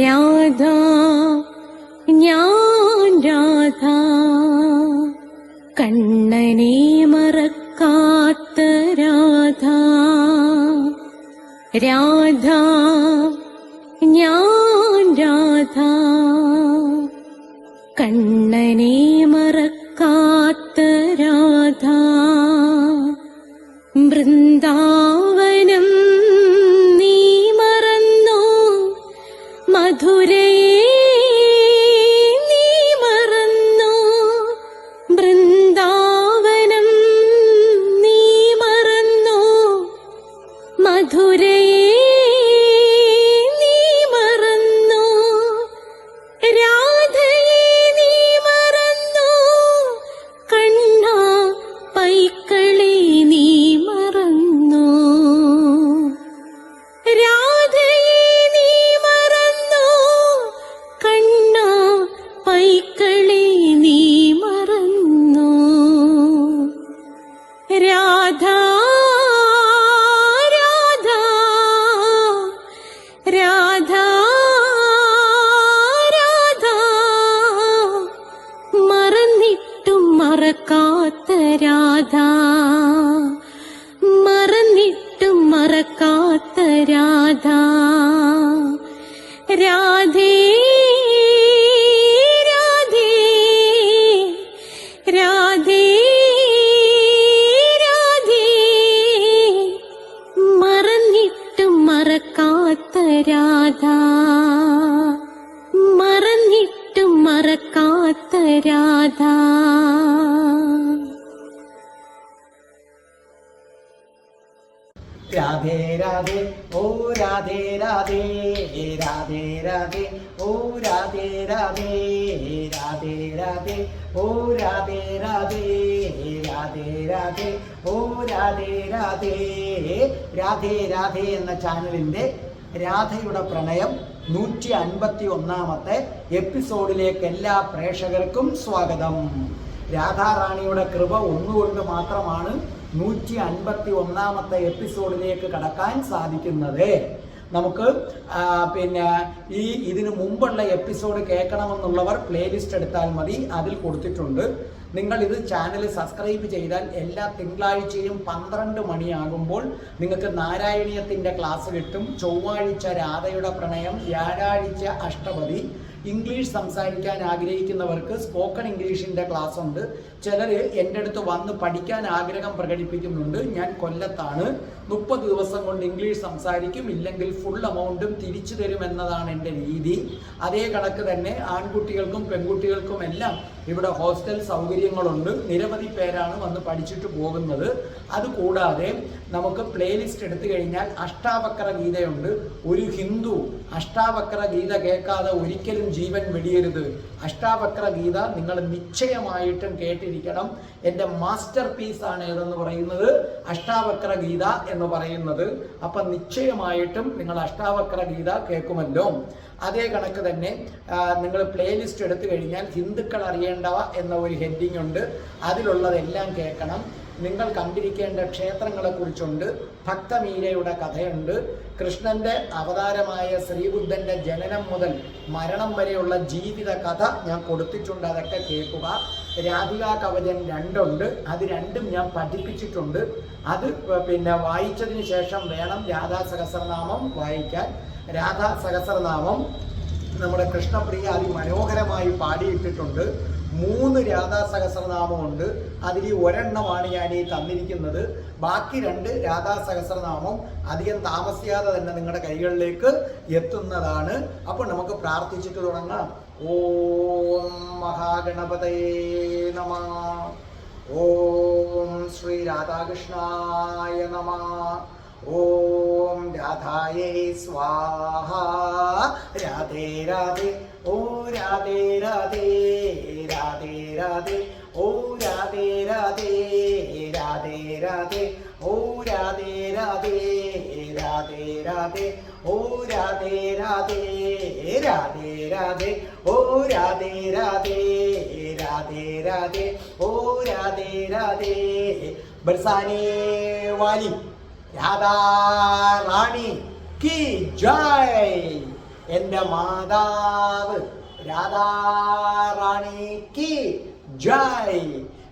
രാധ ഞാൻ രാധ, കണ്ണനെ മറക്കാത്ത രാധ. രാധ ഞാൻ രാധ, കണ്ണനെ മറക്കാത്ത രാധ. വൃന്ദാവനം നീ മറന്നോ, മധുരയെ നീ മറന്നോ. വൃന്ദാവനം നീ മറന്നോ, മധുരയെ നീ മറന്നോ. രാധയെ നീ മറന്നോ, കണ്ണാ പൈക്കളെ നീ മറന്നോ. രാധയെ നീ മറന്നോ, കണ്ണാ പൈക്കളെ നീ മറന്നോ. രാധ രാധ രാധ രാധ, മറന്നിട്ടും മറക്കാത്ത രാധ, മറന്നിട്ടും മറക്കാത്ത രാധ. രാധേ രാധേ രാധേ രാധേ, മറന്നിട്ടും മറക്കാത്ത രാധ, മറന്നിട്ടും മറക്കാത്ത രാധ. രാധേ രാധേ ഓ രാധേ രാധേ, രാധേ രാധേ ഓ രാധേ രാധേ, രാധേ രാധേ ഓ രാധേ രാധേ, രാധേ രാധേ ഓ രാധേ രാധേ. രാധേ രാധേ എന്ന ചാനലിൻ്റെ രാധയുടെ പ്രണയം 151-ാമത്തെ എപ്പിസോഡിലേക്ക് എല്ലാ പ്രേക്ഷകർക്കും സ്വാഗതം. രാധാറാണിയുടെ കൃപ ഒന്നുകൊണ്ട് മാത്രമാണ് 151-ാമത്തെ എപ്പിസോഡിലേക്ക് കടക്കാൻ സാധിക്കുന്നത്. നമുക്ക് ഇതിനു മുമ്പുള്ള എപ്പിസോഡ് കേൾക്കണമെന്നുള്ളവർ പ്ലേലിസ്റ്റ് എടുത്താൽ മതി, അതിൽ കൊടുത്തിട്ടുണ്ട്. നിങ്ങൾ ഇത് ചാനൽ സബ്സ്ക്രൈബ് ചെയ്താൽ എല്ലാ തിങ്കളാഴ്ചയും 12 മണിയാകുമ്പോൾ നിങ്ങൾക്ക് നാരായണീയത്തിൻ്റെ ക്ലാസ് കിട്ടും. ചൊവ്വാഴ്ച രാധയുടെ പ്രണയം, വ്യാഴാഴ്ച അഷ്ടപതി. ഇംഗ്ലീഷ് സംസാരിക്കാൻ ആഗ്രഹിക്കുന്നവർക്ക് സ്പോക്കൺ ഇംഗ്ലീഷിൻ്റെ ക്ലാസ് ഉണ്ട്. ചിലർ എൻ്റെ അടുത്ത് വന്ന് പഠിക്കാൻ ആഗ്രഹം പ്രകടിപ്പിക്കുന്നുണ്ട്. ഞാൻ കൊല്ലത്താണ്. 30 ദിവസം കൊണ്ട് ഇംഗ്ലീഷ് സംസാരിക്കും, ഇല്ലെങ്കിൽ ഫുൾ എമൗണ്ടും തിരിച്ചു തരുമെന്നതാണ് എൻ്റെ രീതി. അതേ കണക്ക് തന്നെ ആൺകുട്ടികൾക്കും പെൺകുട്ടികൾക്കും എല്ലാം ഇവിടെ ഹോസ്റ്റൽ സൗകര്യങ്ങളുണ്ട്. നിരവധി പേരാണ് വന്ന് പഠിച്ചിട്ട് പോകുന്നത്. അതുകൂടാതെ നമുക്ക് പ്ലേലിസ്റ്റ് എടുത്തു കഴിഞ്ഞാൽ അഷ്ടാവക്ര ഗീതയുണ്ട്. ഒരു ഹിന്ദു അഷ്ടാവക്ര ഗീത കേൾക്കാതെ ഒരിക്കലും ജീവൻ വെടിയരുത്. അഷ്ടാവക്ര ഗീത നിങ്ങൾ നിശ്ചയമായിട്ടും കേട്ടിരിക്കണം. എൻ്റെ മാസ്റ്റർ പീസാണ് ഏതെന്ന് പറയുന്നത് അഷ്ടാവക്ര ഗീത എന്ന് പറയുന്നത്. അപ്പം നിശ്ചയമായിട്ടും നിങ്ങൾ അഷ്ടാവക്ര ഗീത കേൾക്കുമല്ലോ. അതേ കണക്ക് തന്നെ നിങ്ങൾ പ്ലേലിസ്റ്റ് എടുത്തു കഴിഞ്ഞാൽ ഹിന്ദുക്കൾ അറിയേണ്ടവ എന്ന ഒരു ഹെഡിങ് ഉണ്ട്. അതിലുള്ളതെല്ലാം കേൾക്കണം. നിങ്ങൾ കണ്ടിരിക്കേണ്ട ക്ഷേത്രങ്ങളെക്കുറിച്ചുണ്ട്. ഭക്തമീരയുടെ കഥയുണ്ട്. കൃഷ്ണൻ്റെ അവതാരമായ ശ്രീബുദ്ധൻ്റെ ജനനം മുതൽ മരണം വരെയുള്ള ജീവിത കഥ ഞാൻ കൊടുത്തിട്ടുണ്ട്. അതൊക്കെ കേൾക്കുക. രാധികാ കവചൻ 2 ഉണ്ട്. അത് 2ഉം ഞാൻ പഠിപ്പിച്ചിട്ടുണ്ട്. അത് വായിച്ചതിന് ശേഷം വേണം രാധാ സഹസ്രനാമം വായിക്കാൻ. രാധാ സഹസ്രനാമം നമ്മുടെ കൃഷ്ണപ്രിയ അതിമനോഹരമായി പാടിയിട്ടിട്ടുണ്ട്. 3 രാധാ സഹസ്രനാമമുണ്ട്. അതിൽ ഒരെണ്ണമാണ് ഞാൻ ഈ തന്നിരിക്കുന്നത്. ബാക്കി 2 രാധാ സഹസ്രനാമം അധികം താമസിയാതെ തന്നെ നിങ്ങളുടെ കൈകളിലേക്ക് എത്തുന്നതാണ്. അപ്പോൾ നമുക്ക് പ്രാർത്ഥിച്ചിട്ട് തുടങ്ങാം. ഓം മഹാഗണപതയേ നമഃ. ഓം ശ്രീ രാധാകൃഷ്ണായ നമഃ. ഓം രാധായേ സ്വാഹ. രാധേ രാധേ ഓ രാധേ രാധേ, രാധേ രാധേ ഓ രാധേ രാധേ, രാധേ രാധേ ഓ രാധേ രാധേ, രാധേ രാധേ ഓ രാധേ രാധേ, രാധേ രാധേ ഓ രാധേ രാധേ, രാധേ രാധേ ഓ രാധേ രാധേ. ബർസാനെ വാലി രാധാ റാണി की जय. എൻ്റെ മാതാവ് രാധാറാണിക്ക് ജയ്.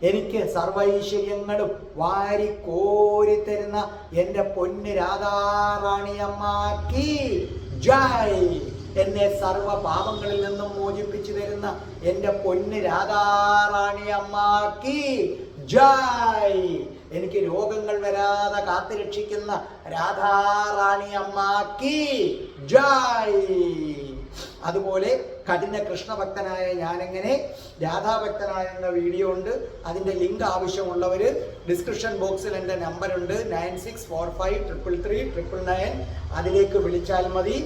എനിക്ക് സർവൈശ്വര്യങ്ങളും വാരിക്കോരി തരുന്ന എൻ്റെ പൊന്ന് രാധാറാണി അമ്മക്ക് ജയ്. എന്നെ സർവ പാപങ്ങളിൽ നിന്നും മോചിപ്പിച്ചു തരുന്ന എൻ്റെ പൊന്ന് രാധാറാണി അമ്മക്ക് ജയ്. എനിക്ക് രോഗങ്ങൾ വരാതെ കാത്തുരക്ഷിക്കുന്ന രാധാറാണി അമ്മക്ക് ജയ്. അതുപോലെ കഠിന കൃഷ്ണഭക്തനായ ഞാനെങ്ങനെ രാധാഭക്തനായ എന്ന വീഡിയോ ഉണ്ട്. അതിൻ്റെ ലിങ്ക് ആവശ്യമുള്ളവർ ഡിസ്ക്രിപ്ഷൻ ബോക്സിൽ എൻ്റെ നമ്പറുണ്ട് 9645333999. അതിലേക്ക് വിളിച്ചാൽ മതി.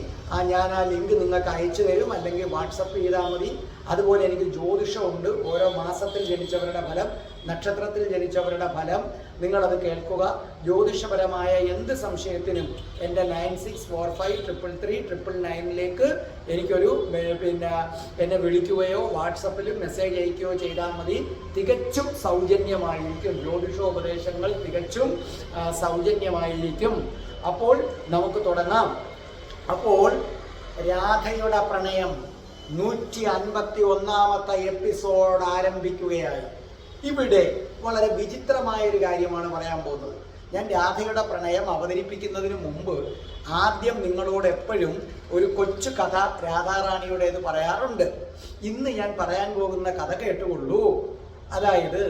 ഞാൻ ആ ലിങ്ക് നിങ്ങൾക്ക് അയച്ചു തരും, അല്ലെങ്കിൽ വാട്സപ്പ് ചെയ്താൽ മതി. അതുപോലെ എനിക്ക് ജ്യോതിഷമുണ്ട്. ഓരോ മാസത്തിൽ ജനിച്ചവരുടെ ഫലം, നക്ഷത്രത്തിൽ ജനിച്ചവരുടെ ഫലം നിങ്ങളത് കേൾക്കുക. ജ്യോതിഷപരമായ എന്ത് സംശയത്തിനും എൻ്റെ 9645333999 എനിക്കൊരു എന്നെ വിളിക്കുകയോ വാട്സപ്പിൽ മെസ്സേജ് അയക്കുകയോ ചെയ്താൽ മതി. തികച്ചും സൗജന്യമായിരിക്കും. ജ്യോതിഷോപദേശങ്ങൾ തികച്ചും സൗജന്യമായിരിക്കും. അപ്പോൾ നമുക്ക് തുടങ്ങാം. അപ്പോൾ രാധയുടെ പ്രണയം 151ാമത്തെ എപ്പിസോഡ് ആരംഭിക്കുകയായി. ഇവിടെ വളരെ വിചിത്രമായൊരു കാര്യമാണ് പറയാൻ പോകുന്നത്. ഞാൻ രാധയുടെ പ്രണയം അവതരിപ്പിക്കുന്നതിന് മുമ്പ് ആദ്യം നിങ്ങളോട് എപ്പോഴും ഒരു കൊച്ചു കഥ രാധാറാണിയുടേത് പറയാറുണ്ട്. ഇന്ന് ഞാൻ പറയാൻ പോകുന്ന കഥ കേട്ടുകൊള്ളൂ. അതായത്,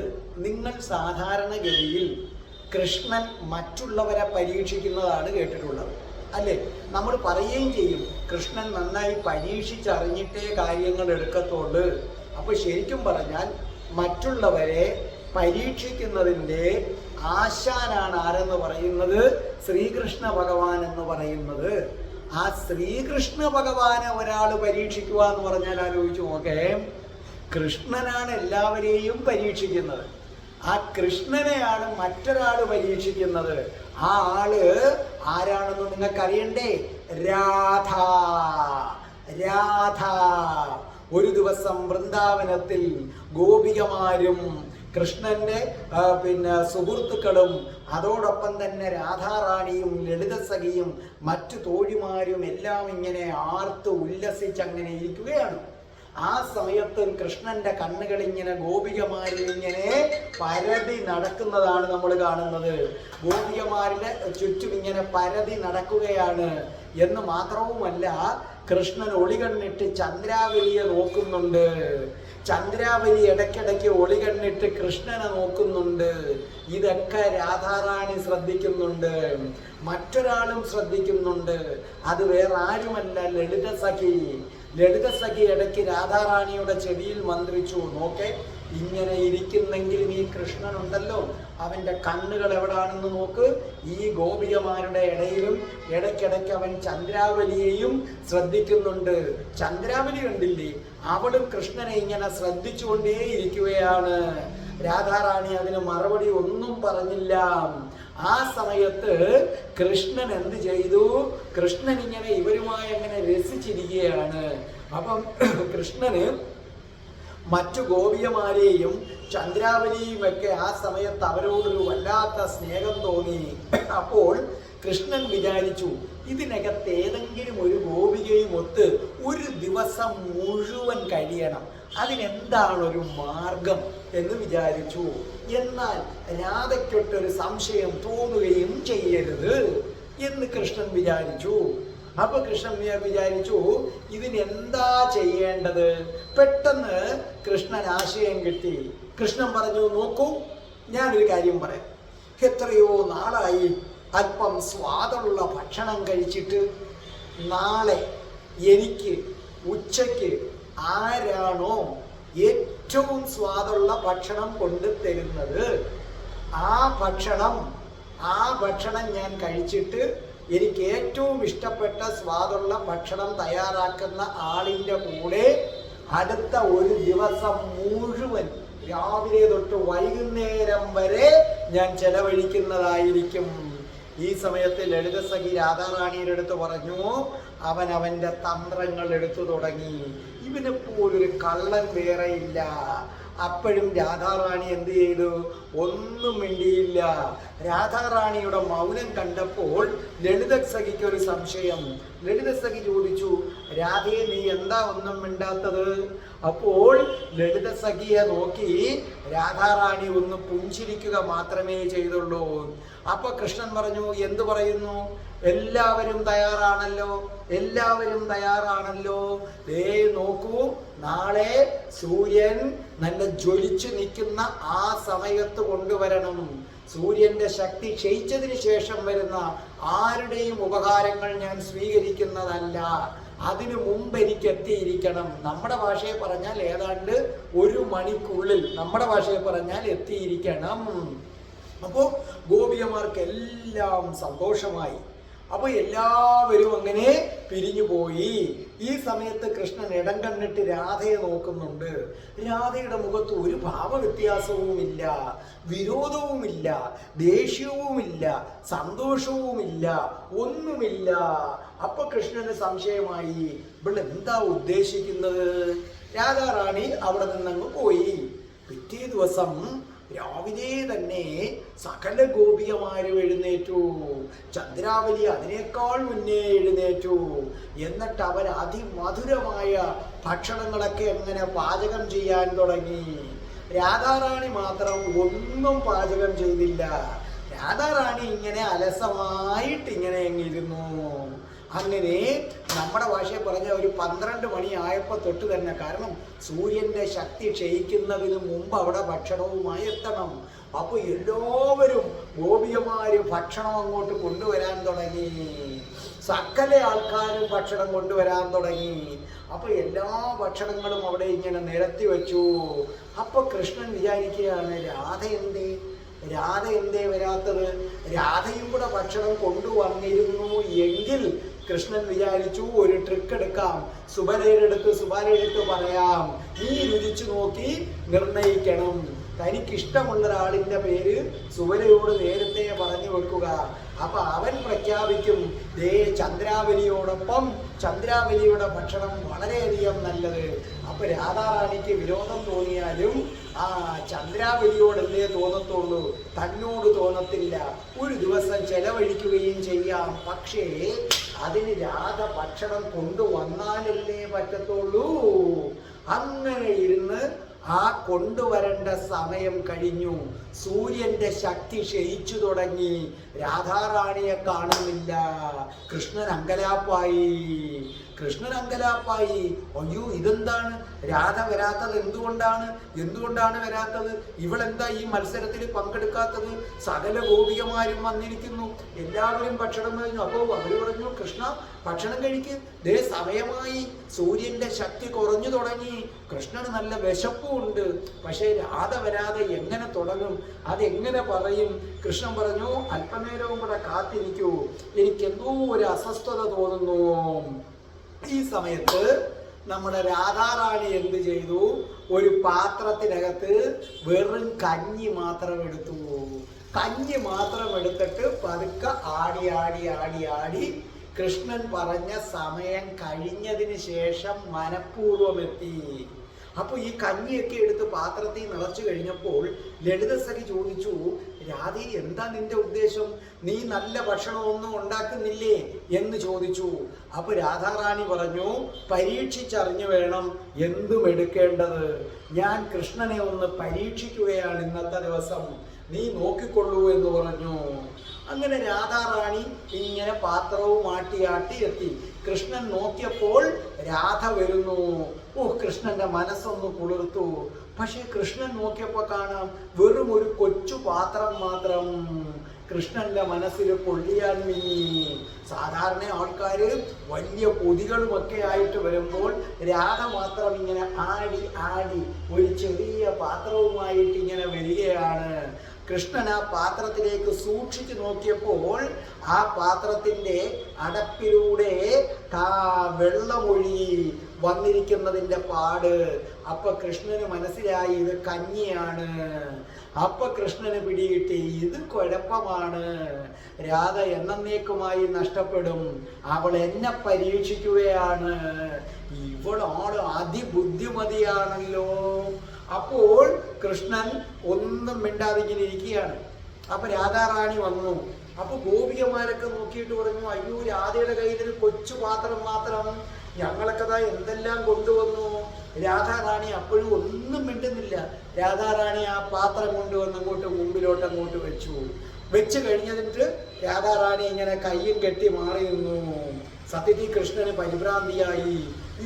നിങ്ങൾ സാധാരണഗതിയിൽ കൃഷ്ണൻ മറ്റുള്ളവരെ പരീക്ഷിക്കുന്നതാണ് കേട്ടിട്ടുള്ളത്, അല്ലേ? നമ്മൾ പറയുകയും ചെയ്യും, കൃഷ്ണൻ നന്നായി പരീക്ഷിച്ചറിഞ്ഞിട്ടേ കാര്യങ്ങൾ എടുക്കത്തുള്ളൂ. അപ്പോൾ ശരിക്കും പറഞ്ഞാൽ മറ്റുള്ളവരെ പരീക്ഷിക്കുന്നതിൻ്റെ ആശാനാണ് ആരെന്ന് പറയുന്നത്? ശ്രീകൃഷ്ണ ഭഗവാൻ എന്ന് പറയുന്നത്. ആ ശ്രീകൃഷ്ണ ഭഗവാനെ ഒരാൾ പരീക്ഷിക്കുക എന്ന് പറഞ്ഞാൽ ആലോചിച്ച് നോക്കേ. കൃഷ്ണനാണ് എല്ലാവരെയും പരീക്ഷിക്കുന്നത്. ആ കൃഷ്ണനെയാണ് മറ്റൊരാൾ പരീക്ഷിക്കുന്നത്. ആ ആള് ആരാണെന്ന് നിങ്ങൾക്കറിയണ്ടേ? രാധ. രാധ. ഒരു ദിവസം വൃന്ദാവനത്തിൽ ഗോപികമാരും കൃഷ്ണന്റെ സുഹൃത്തുക്കളും അതോടൊപ്പം തന്നെ രാധാറാണിയും ലളിതസഖിയും മറ്റു തോഴിമാരും എല്ലാം ഇങ്ങനെ ആർത്ത് ഉല്ലസിച്ചങ്ങനെ ഇരിക്കുകയാണ്. ആ സമയത്ത് കൃഷ്ണന്റെ കണ്ണുകൾ ഇങ്ങനെ ഗോപികമാരിൽ ഇങ്ങനെ പരതി നടക്കുന്നതാണ് നമ്മൾ കാണുന്നത്. ഗോപികമാരുടെ ചുറ്റും ഇങ്ങനെ പരതി നടക്കുകയാണ്. എന്ന് മാത്രവുമല്ല, കൃഷ്ണൻ ഒളികണ്ണിട്ട് ചന്ദ്രാവലിയെ നോക്കുന്നുണ്ട്. ചന്ദ്രാവലി ഇടയ്ക്കിടയ്ക്ക് ഒളികണ്ണിട്ട് കൃഷ്ണനെ നോക്കുന്നുണ്ട്. ഇതൊക്കെ രാധാറാണി ശ്രദ്ധിക്കുന്നുണ്ട്, മറ്റൊരാളും ശ്രദ്ധിക്കുന്നുണ്ട്. അത് വേറെ ആരുമല്ല, ലളിതസഖി. ലളിതസഖി ഇടയ്ക്ക് രാധാറാണിയുടെ ചെവിയിൽ മന്ത്രിച്ചു, നോക്കേ, ഇങ്ങനെ ഇരിക്കുന്നെങ്കിൽ ഈ കൃഷ്ണനുണ്ടല്ലോ, അവൻ്റെ കണ്ണുകൾ എവിടാണെന്ന് നോക്ക്. ഈ ഗോപികമാരുടെ ഇടയിലും ഇടയ്ക്കിടയ്ക്ക് അവൻ ചന്ദ്രാവലിയെയും ശ്രദ്ധിക്കുന്നുണ്ട്. ചന്ദ്രാവലി കണ്ടില്ലേ, അവളും കൃഷ്ണനെ ഇങ്ങനെ ശ്രദ്ധിച്ചുകൊണ്ടേ ഇരിക്കുകയാണ്. രാധാറാണി അതിന് മറുപടി ഒന്നും പറഞ്ഞില്ല. ആ സമയത്ത് കൃഷ്ണൻ എന്ത് ചെയ്തു? കൃഷ്ണൻ ഇങ്ങനെ ഇവരുമായി അങ്ങനെ രസിച്ചിരിക്കുകയാണ്. അപ്പം കൃഷ്ണന് മറ്റു ഗോപികമാരെയും ചന്ദ്രാവലിയും ഒക്കെ ആ സമയത്ത് അവരോടൊരു വല്ലാത്ത സ്നേഹം തോന്നി. അപ്പോൾ കൃഷ്ണൻ വിചാരിച്ചു, ഇതിനകത്ത് ഏതെങ്കിലും ഒരു ഗോപികയും ഒത്ത് ഒരു ദിവസം മുഴുവൻ കഴിയണം. അതിനെന്താണൊരു മാർഗം എന്ന് വിചാരിച്ചു. എന്നാൽ രാധയ്ക്കൊട്ടൊരു സംശയം തോന്നുകയും ചെയ്യരുത് എന്ന് കൃഷ്ണൻ വിചാരിച്ചു. അപ്പൊ കൃഷ്ണൻ വിചാരിച്ചു, ഇതിനെന്താ ചെയ്യേണ്ടത്? പെട്ടെന്ന് കൃഷ്ണൻ ആശയം കിട്ടി. കൃഷ്ണൻ പറഞ്ഞു, നോക്കൂ, ഞാനൊരു കാര്യം പറയാം. എത്രയോ നാളായി അല്പം സ്വാദുള്ള ഭക്ഷണം കഴിച്ചിട്ട്. നാളെ എനിക്ക് ഉച്ചയ്ക്ക് ആരാണോ ഏറ്റവും സ്വാദുള്ള ഭക്ഷണം കൊണ്ടുതരുന്നത്, ആ ഭക്ഷണം ഞാൻ കഴിച്ചിട്ട് എനിക്ക് ഏറ്റവും ഇഷ്ടപ്പെട്ട സ്വാദുള്ള ഭക്ഷണം തയ്യാറാക്കുന്ന ആളിൻ്റെ കൂടെ അടുത്ത ഒരു ദിവസം മുഴുവൻ രാവിലെ തൊട്ട് വൈകുന്നേരം വരെ ഞാൻ ചെലവഴിക്കുന്നതായിരിക്കും. ഈ സമയത്ത് ലളിതസഖി രാധാറാണിയുടെ അടുത്ത് പറഞ്ഞു, അവൻ്റെ തന്ത്രങ്ങൾ എടുത്തു തുടങ്ങി. ഇവനെ പോലൊരു കള്ളൻ വേറെയില്ല. അപ്പോഴും രാധാറാണി എന്ത് ചെയ്തു? ഒന്നും മിണ്ടിയില്ല. രാധാറാണിയുടെ മൗനം കണ്ടപ്പോൾ ലളിത സഖിക്ക് ഒരു സംശയം. ലളിത സഖി ചോദിച്ചു, രാധയെ നീ എന്താ ഒന്നും മിണ്ടാത്തത്? അപ്പോൾ ലളിത സഖിയെ നോക്കി രാധാറാണി ഒന്ന് പുഞ്ചിരിക്കുക മാത്രമേ ചെയ്തുള്ളൂ. അപ്പൊ കൃഷ്ണൻ പറഞ്ഞു, എന്തു പറയുന്നു? എല്ലാവരും തയ്യാറാണല്ലോ, എല്ലാവരും തയ്യാറാണല്ലോ. ദേ നോക്കൂ, നാളെ സൂര്യൻ നല്ല ജ്വലിച്ചു നിൽക്കുന്ന ആ സമയത്ത് കൊണ്ടുവരണം. സൂര്യന്റെ ശക്തി ക്ഷയിച്ചതിന് ശേഷം വരുന്ന ആരുടെയും ഉപകാരങ്ങൾ ഞാൻ സ്വീകരിക്കുന്നതല്ല. അതിനു മുമ്പ് എനിക്ക് എത്തിയിരിക്കണം. നമ്മുടെ ഭാഷയെ പറഞ്ഞാൽ ഏതാണ്ട് 1 മണിക്കുള്ളിൽ നമ്മുടെ ഭാഷയെ പറഞ്ഞാൽ എത്തിയിരിക്കണം. അപ്പോൾ ഗോപികമാർക്കെല്ലാം സന്തോഷമായി. അപ്പൊ എല്ലാവരും അങ്ങനെ പിരിഞ്ഞു പോയി. ഈ സമയത്ത് കൃഷ്ണൻ ഇടം കണ്ടിട്ട് രാധയെ നോക്കുന്നുണ്ട്. രാധയുടെ മുഖത്ത് ഒരു ഭാവവ്യത്യാസവുമില്ല, വിരോധവുമില്ല, ദേഷ്യവുമില്ല, സന്തോഷവുമില്ല, ഒന്നുമില്ല. അപ്പൊ കൃഷ്ണന് സംശയമായി, ഇവിടെ എന്താ ഉദ്ദേശിക്കുന്നത്? രാധാറാണി അവിടെ നിന്നങ്ങ് പോയി. പിറ്റേ ദിവസം രാവിലെ തന്നെ സകല ഗോപികമാരും എഴുന്നേറ്റു. ചന്ദ്രാവലി അതിനേക്കാൾ മുന്നേ എഴുന്നേറ്റു. എന്നിട്ട് അവർ അതിമധുരമായ ഭക്ഷണങ്ങളൊക്കെ എങ്ങനെ പാചകം ചെയ്യാൻ തുടങ്ങി. രാധാറാണി മാത്രം ഒന്നും പാചകം ചെയ്തില്ല. രാധാറാണി ഇങ്ങനെ അലസമായിട്ട് ഇങ്ങനെ എങ്ങിരുന്നു. അങ്ങനെ നമ്മുടെ ഭാഷയെ പറഞ്ഞ ഒരു 12 മണി ആയപ്പോൾ തൊട്ട് തന്നെ, കാരണം സൂര്യന്റെ ശക്തി ക്ഷയിക്കുന്നതിന് മുമ്പ് അവിടെ ഭക്ഷണവുമായി എത്തണം. അപ്പോൾ എല്ലാവരും ഗോപികമാര് ഭക്ഷണം അങ്ങോട്ട് കൊണ്ടുവരാൻ തുടങ്ങി. സകല ആൾക്കാരും ഭക്ഷണം കൊണ്ടുവരാൻ തുടങ്ങി. അപ്പൊ എല്ലാ ഭക്ഷണങ്ങളും അവിടെ ഇങ്ങനെ നിരത്തി വെച്ചു. അപ്പൊ കൃഷ്ണൻ വിചാരിക്കുകയാണ്, രാധ എന്തേ വരാത്തത്? രാധയും കൂടെ ഭക്ഷണം കൊണ്ടുവന്നിരുന്നു എങ്കിൽ കൃഷ്ണൻ വിചാരിച്ചു, ഒരു ട്രിക്ക് എടുക്കാം, സുബലയെടുത്ത് പറയാം, നീ രുചിച്ചു നോക്കി നിർണയിക്കണം. തനിക്കിഷ്ടമുള്ള ഒരാളിന്റെ പേര് സുബലയോട് നേരത്തെ പറഞ്ഞു വെക്കുക. അപ്പൊ അവൻ പ്രഖ്യാപിക്കും, ദേ ചന്ദ്രാവലിയോടൊപ്പം ചന്ദ്രാവലിയുടെ ഭക്ഷണം വളരെയധികം നല്ലത്. അപ്പൊ രാധാറാണിക്ക് വിരോധം തോന്നിയാലും ആ ചന്ദ്രാവലിയോടല്ലേ തോന്നത്തുള്ളൂ, തന്നോട് തോന്നത്തില്ല. ഒരു ദിവസം ചെലവഴിക്കുകയും ചെയ്യാം. പക്ഷേ അതിന് രാധ ഭക്ഷണം കൊണ്ടുവന്നാലല്ലേ പറ്റത്തുള്ളൂ. അങ്ങനെ ഇരുന്ന് ആ കൊണ്ടുവരേണ്ട സമയം കഴിഞ്ഞു. സൂര്യന്റെ ശക്തി ക്ഷയിച്ചു തുടങ്ങി. രാധാറാണിയെ കാണുന്നില്ല. കൃഷ്ണൻ അങ്കലാപ്പായി. അയ്യോ, ഇതെന്താണ് രാധ വരാത്തത്? എന്തുകൊണ്ടാണ് വരാത്തത്? ഇവളെന്താ ഈ മത്സരത്തിൽ പങ്കെടുക്കാത്തത്? സകല ഗോപികമാരും വന്നിരിക്കുന്നു, എല്ലാവരും ഭക്ഷണം കഴിഞ്ഞു. അപ്പോൾ അവര് പറഞ്ഞു, കൃഷ്ണ ഭക്ഷണം കഴിക്ക്, ദേ സമയമായി, സൂര്യന്റെ ശക്തി കുറഞ്ഞു തുടങ്ങി. കൃഷ്ണന് നല്ല വിശപ്പുണ്ട്. പക്ഷേ രാധ വരാതെ എങ്ങനെ തുടങ്ങും? അതെങ്ങനെ പറയും? കൃഷ്ണൻ പറഞ്ഞു, അല്പനേരവും കൂടെ കാത്തിരിക്കൂ, എനിക്കെന്തോ ഒരു അസ്വസ്ഥത തോന്നുന്നു. ഈ സമയത്ത് നമ്മുടെ രാധാറാണി എന്ത് ചെയ്തു? ഒരു പാത്രത്തിനകത്ത് വെറും കഞ്ഞി മാത്രം എടുത്തു. കഞ്ഞി മാത്രം എടുത്തിട്ട് പതുക്കെ ആടി കൃഷ്ണൻ പറഞ്ഞ സമയം കഴിഞ്ഞതിന് ശേഷം മനഃപൂർവ്വം എത്തി. അപ്പോൾ ഈ കഞ്ഞിയൊക്കെ എടുത്ത് പാത്രത്തിൽ നിറച്ചു കഴിഞ്ഞപ്പോൾ ലളിത സഖി ചോദിച്ചു, രാധേ, എന്താ നിന്റെ ഉദ്ദേശം? നീ നല്ല ഭക്ഷണമൊന്നും ഉണ്ടാക്കുന്നില്ലേ എന്ന് ചോദിച്ചു. അപ്പൊ രാധാറാണി പറഞ്ഞു, പരീക്ഷിച്ചറിഞ്ഞു വേണം എന്തും എടുക്കേണ്ടത്. ഞാൻ കൃഷ്ണനെ ഒന്ന് പരീക്ഷിക്കുകയാണ് ഇന്നത്തെ ദിവസം, നീ നോക്കിക്കൊള്ളൂ എന്ന് പറഞ്ഞു. അങ്ങനെ രാധാറാണി ഇങ്ങനെ പാത്രവും ആട്ടി എത്തി. കൃഷ്ണൻ നോക്കിയപ്പോൾ രാധ വരുന്നു. കൃഷ്ണന്റെ മനസ്സൊന്ന് കുളിർത്തു. പക്ഷെ കൃഷ്ണൻ നോക്കിയപ്പോൾ കാണാം വെറും ഒരു കൊച്ചു പാത്രം മാത്രം. കൃഷ്ണന്റെ മനസ്സിൽ പൊള്ളിയാൻ മിന്നി. സാധാരണ ആൾക്കാര് വലിയ പൊതികളുമൊക്കെ ആയിട്ട് വരുമ്പോൾ രാധ മാത്രം ഇങ്ങനെ ആടി ഒരു ചെറിയ പാത്രവുമായിട്ട് ഇങ്ങനെ വരികയാണ്. കൃഷ്ണൻ ആ പാത്രത്തിലേക്ക് സൂക്ഷിച്ചു നോക്കിയപ്പോൾ ആ പാത്രത്തിന്റെ അടപ്പിലൂടെ വെള്ളമൊഴി വന്നിരിക്കുന്നതിന്റെ പാട്. അപ്പൊ കൃഷ്ണന് മനസ്സിലായി ഇത് കഞ്ഞിയാണ്. അപ്പൊ കൃഷ്ണന് പിടികിട്ടി ഇത് കുഴപ്പമാണ്, രാധ എന്നേക്കുമായി നഷ്ടപ്പെടും, അവൾ എന്നെ പരീക്ഷിക്കുകയാണ്, ഇവളാണ് അതിബുദ്ധിമതിയാണല്ലോ. അപ്പോൾ കൃഷ്ണൻ ഒന്നും മിണ്ടാതെ ഇങ്ങനെ ഇരിക്കുകയാണ്. അപ്പൊ രാധാറാണി വന്നു. അപ്പൊ ഗോപികമാരൊക്കെ നോക്കിയിട്ട് പറഞ്ഞു, അയ്യോ, രാധയുടെ കയ്യിൽ ഒരു കൊച്ചു പാത്രം മാത്രം, ഞങ്ങളൊക്കെ ദാ എന്തെല്ലാം കൊണ്ടുവന്നു. രാധാറാണി അപ്പോഴും ഒന്നും മിണ്ടുന്നില്ല. രാധാറാണി ആ പാത്രം കൊണ്ടുവന്ന് മുമ്പിലോട്ട് വെച്ച് കഴിഞ്ഞിട്ട് രാധാറാണി ഇങ്ങനെ കയ്യും കെട്ടി മാറി നിന്നു. സത്യത്തിൽ കൃഷ്ണന് പരിഭ്രാന്തിയായി.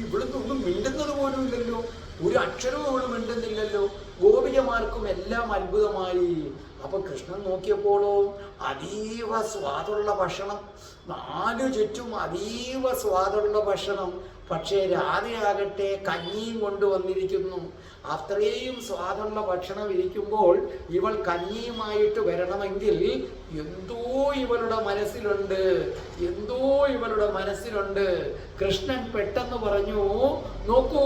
ഇവിടുന്നൊന്നും മിണ്ടുന്നത് പോലും ഇല്ലല്ലോ, ഒരു അക്ഷരവും അവള് മിണ്ടുന്നില്ലല്ലോ. ഗോപികമാർക്കും എല്ലാം അത്ഭുതമായി. അപ്പൊ കൃഷ്ണൻ നോക്കിയപ്പോഴോ അതീവ സ്വാദുള്ള ഭക്ഷണം, നാലു ചുറ്റും അതീവ സ്വാദുള്ള ഭക്ഷണം. പക്ഷേ രാധയാകട്ടെ കഞ്ഞിയും കൊണ്ടുവന്നിരിക്കുന്നു. അത്രയും സ്വാദുള്ള ഭക്ഷണം ഇരിക്കുമ്പോൾ ഇവൾ കഞ്ഞിയുമായിട്ട് വരണമെങ്കിൽ എന്തോ ഇവളുടെ മനസ്സിലുണ്ട്. കൃഷ്ണൻ പെട്ടെന്ന് പറഞ്ഞു, നോക്കൂ,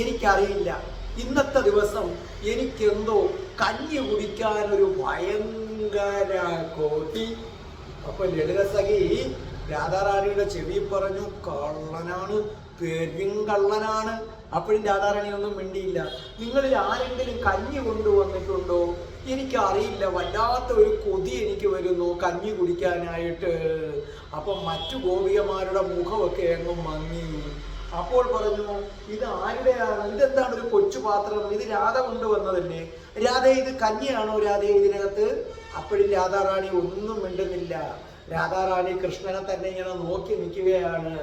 എനിക്കറിയില്ല, ഇന്നത്തെ ദിവസം എനിക്കെന്തോ കഞ്ഞി കുടിക്കാനൊരു ഭയങ്കര കോട്ടി. അപ്പൊ ലളിതസഖി രാധാറാണിയുടെ ചെവി പറഞ്ഞു, കള്ളനാണ്, പെരുങ്കള്ളനാണ്. അപ്പോഴും രാധാറാണി ഒന്നും മിണ്ടിയില്ല. നിങ്ങളിൽ ആരെങ്കിലും കഞ്ഞി കൊണ്ടുവന്നിട്ടുണ്ടോ? എനിക്കറിയില്ല, വല്ലാത്ത ഒരു കൊതി എനിക്ക് വരുന്നു കഞ്ഞി കുടിക്കാനായിട്ട്. അപ്പൊ മറ്റു ഗോപികമാരുടെ മുഖമൊക്കെ എങ്ങും മങ്ങി. അപ്പോൾ പറഞ്ഞു, ഇത് ആരുടെയാണ്? ഇതെന്താണ് ഒരു കൊച്ചു പാത്രം? ഇത് രാധ കൊണ്ടുവന്നതല്ലേ? രാധ, ഇത് കഞ്ഞിയാണോ രാധ ഇതിനകത്ത്? അപ്പോഴും രാധാറാണി ഒന്നും മിണ്ടുന്നില്ല. രാധാറാണി കൃഷ്ണനെ തന്നെ ഇങ്ങനെ നോക്കി നിൽക്കുകയാണ്.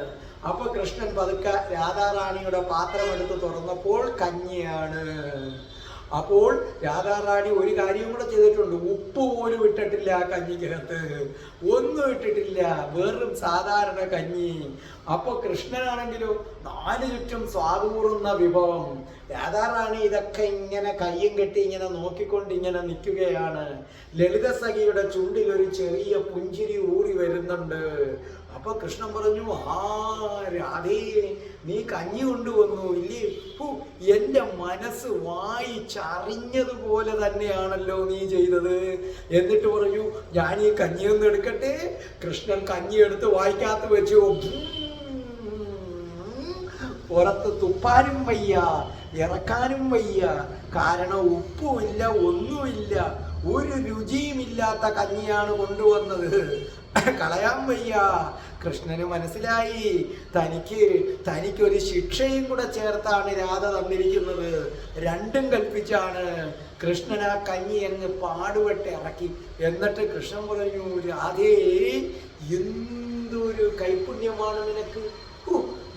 അപ്പൊ കൃഷ്ണൻ പതുക്കെ രാധാറാണിയുടെ പാത്രം എടുത്ത് തുറന്നപ്പോൾ കഞ്ഞിയാണ്. അപ്പോൾ രാധാറാണി ഒരു കാര്യം കൂടെ ചെയ്തിട്ടുണ്ട്, ഉപ്പ് പോലും ഇട്ടിട്ടില്ല ആ കഞ്ഞിക്കകത്ത്, ഒന്നും ഇട്ടിട്ടില്ല, വെറും സാധാരണ കഞ്ഞി. അപ്പൊ കൃഷ്ണനാണെങ്കിലോ നാല് ചുറ്റും സ്വാദൂറുന്ന വിഭവം. രാധാറാണി ഇതൊക്കെ ഇങ്ങനെ കയ്യും കെട്ടി ഇങ്ങനെ നോക്കിക്കൊണ്ട് ഇങ്ങനെ നിൽക്കുകയാണ്. ലളിതസഖിയുടെ ചുണ്ടിൽ ഒരു ചെറിയ പുഞ്ചിരി ഊറി വരുന്നുണ്ട്. അപ്പൊ കൃഷ്ണൻ പറഞ്ഞു, ആ രാധേ, നീ കഞ്ഞി കൊണ്ടുവന്നു ഇല്ലേ? എന്റെ മനസ്സ് വായിച്ചറിഞ്ഞതുപോലെ തന്നെയാണല്ലോ നീ ചെയ്തത്. എന്നിട്ട് പറഞ്ഞു, ഞാൻ ഈ കഞ്ഞിയൊന്നും എടുക്കട്ടെ. കൃഷ്ണൻ കഞ്ഞി എടുത്ത് വായിക്കാത്ത വെച്ചു. പുറത്ത് തുപ്പാനും വയ്യ, ഇറക്കാനും വയ്യ. കാരണം ഉപ്പുമില്ല, ഒന്നുമില്ല, ഒരു രുചിയുമില്ലാത്ത കഞ്ഞിയാണ് കൊണ്ടുവന്നത്. കളയാൻ വയ്യ. കൃഷ്ണന് മനസ്സിലായി, തനിക്കൊരു ശിക്ഷയും കൂടെ ചേർത്താണ് രാധ തന്നിരിക്കുന്നത്. രണ്ടും കൽപ്പിച്ചാണ്. കൃഷ്ണൻ ആ കഞ്ഞി അങ്ങ് പാടുപെട്ട് ഇറക്കി. എന്നിട്ട് കൃഷ്ണൻ പറഞ്ഞു, രാധേ, എന്തൊരു കൈപുണ്യമാണ് നിനക്ക്.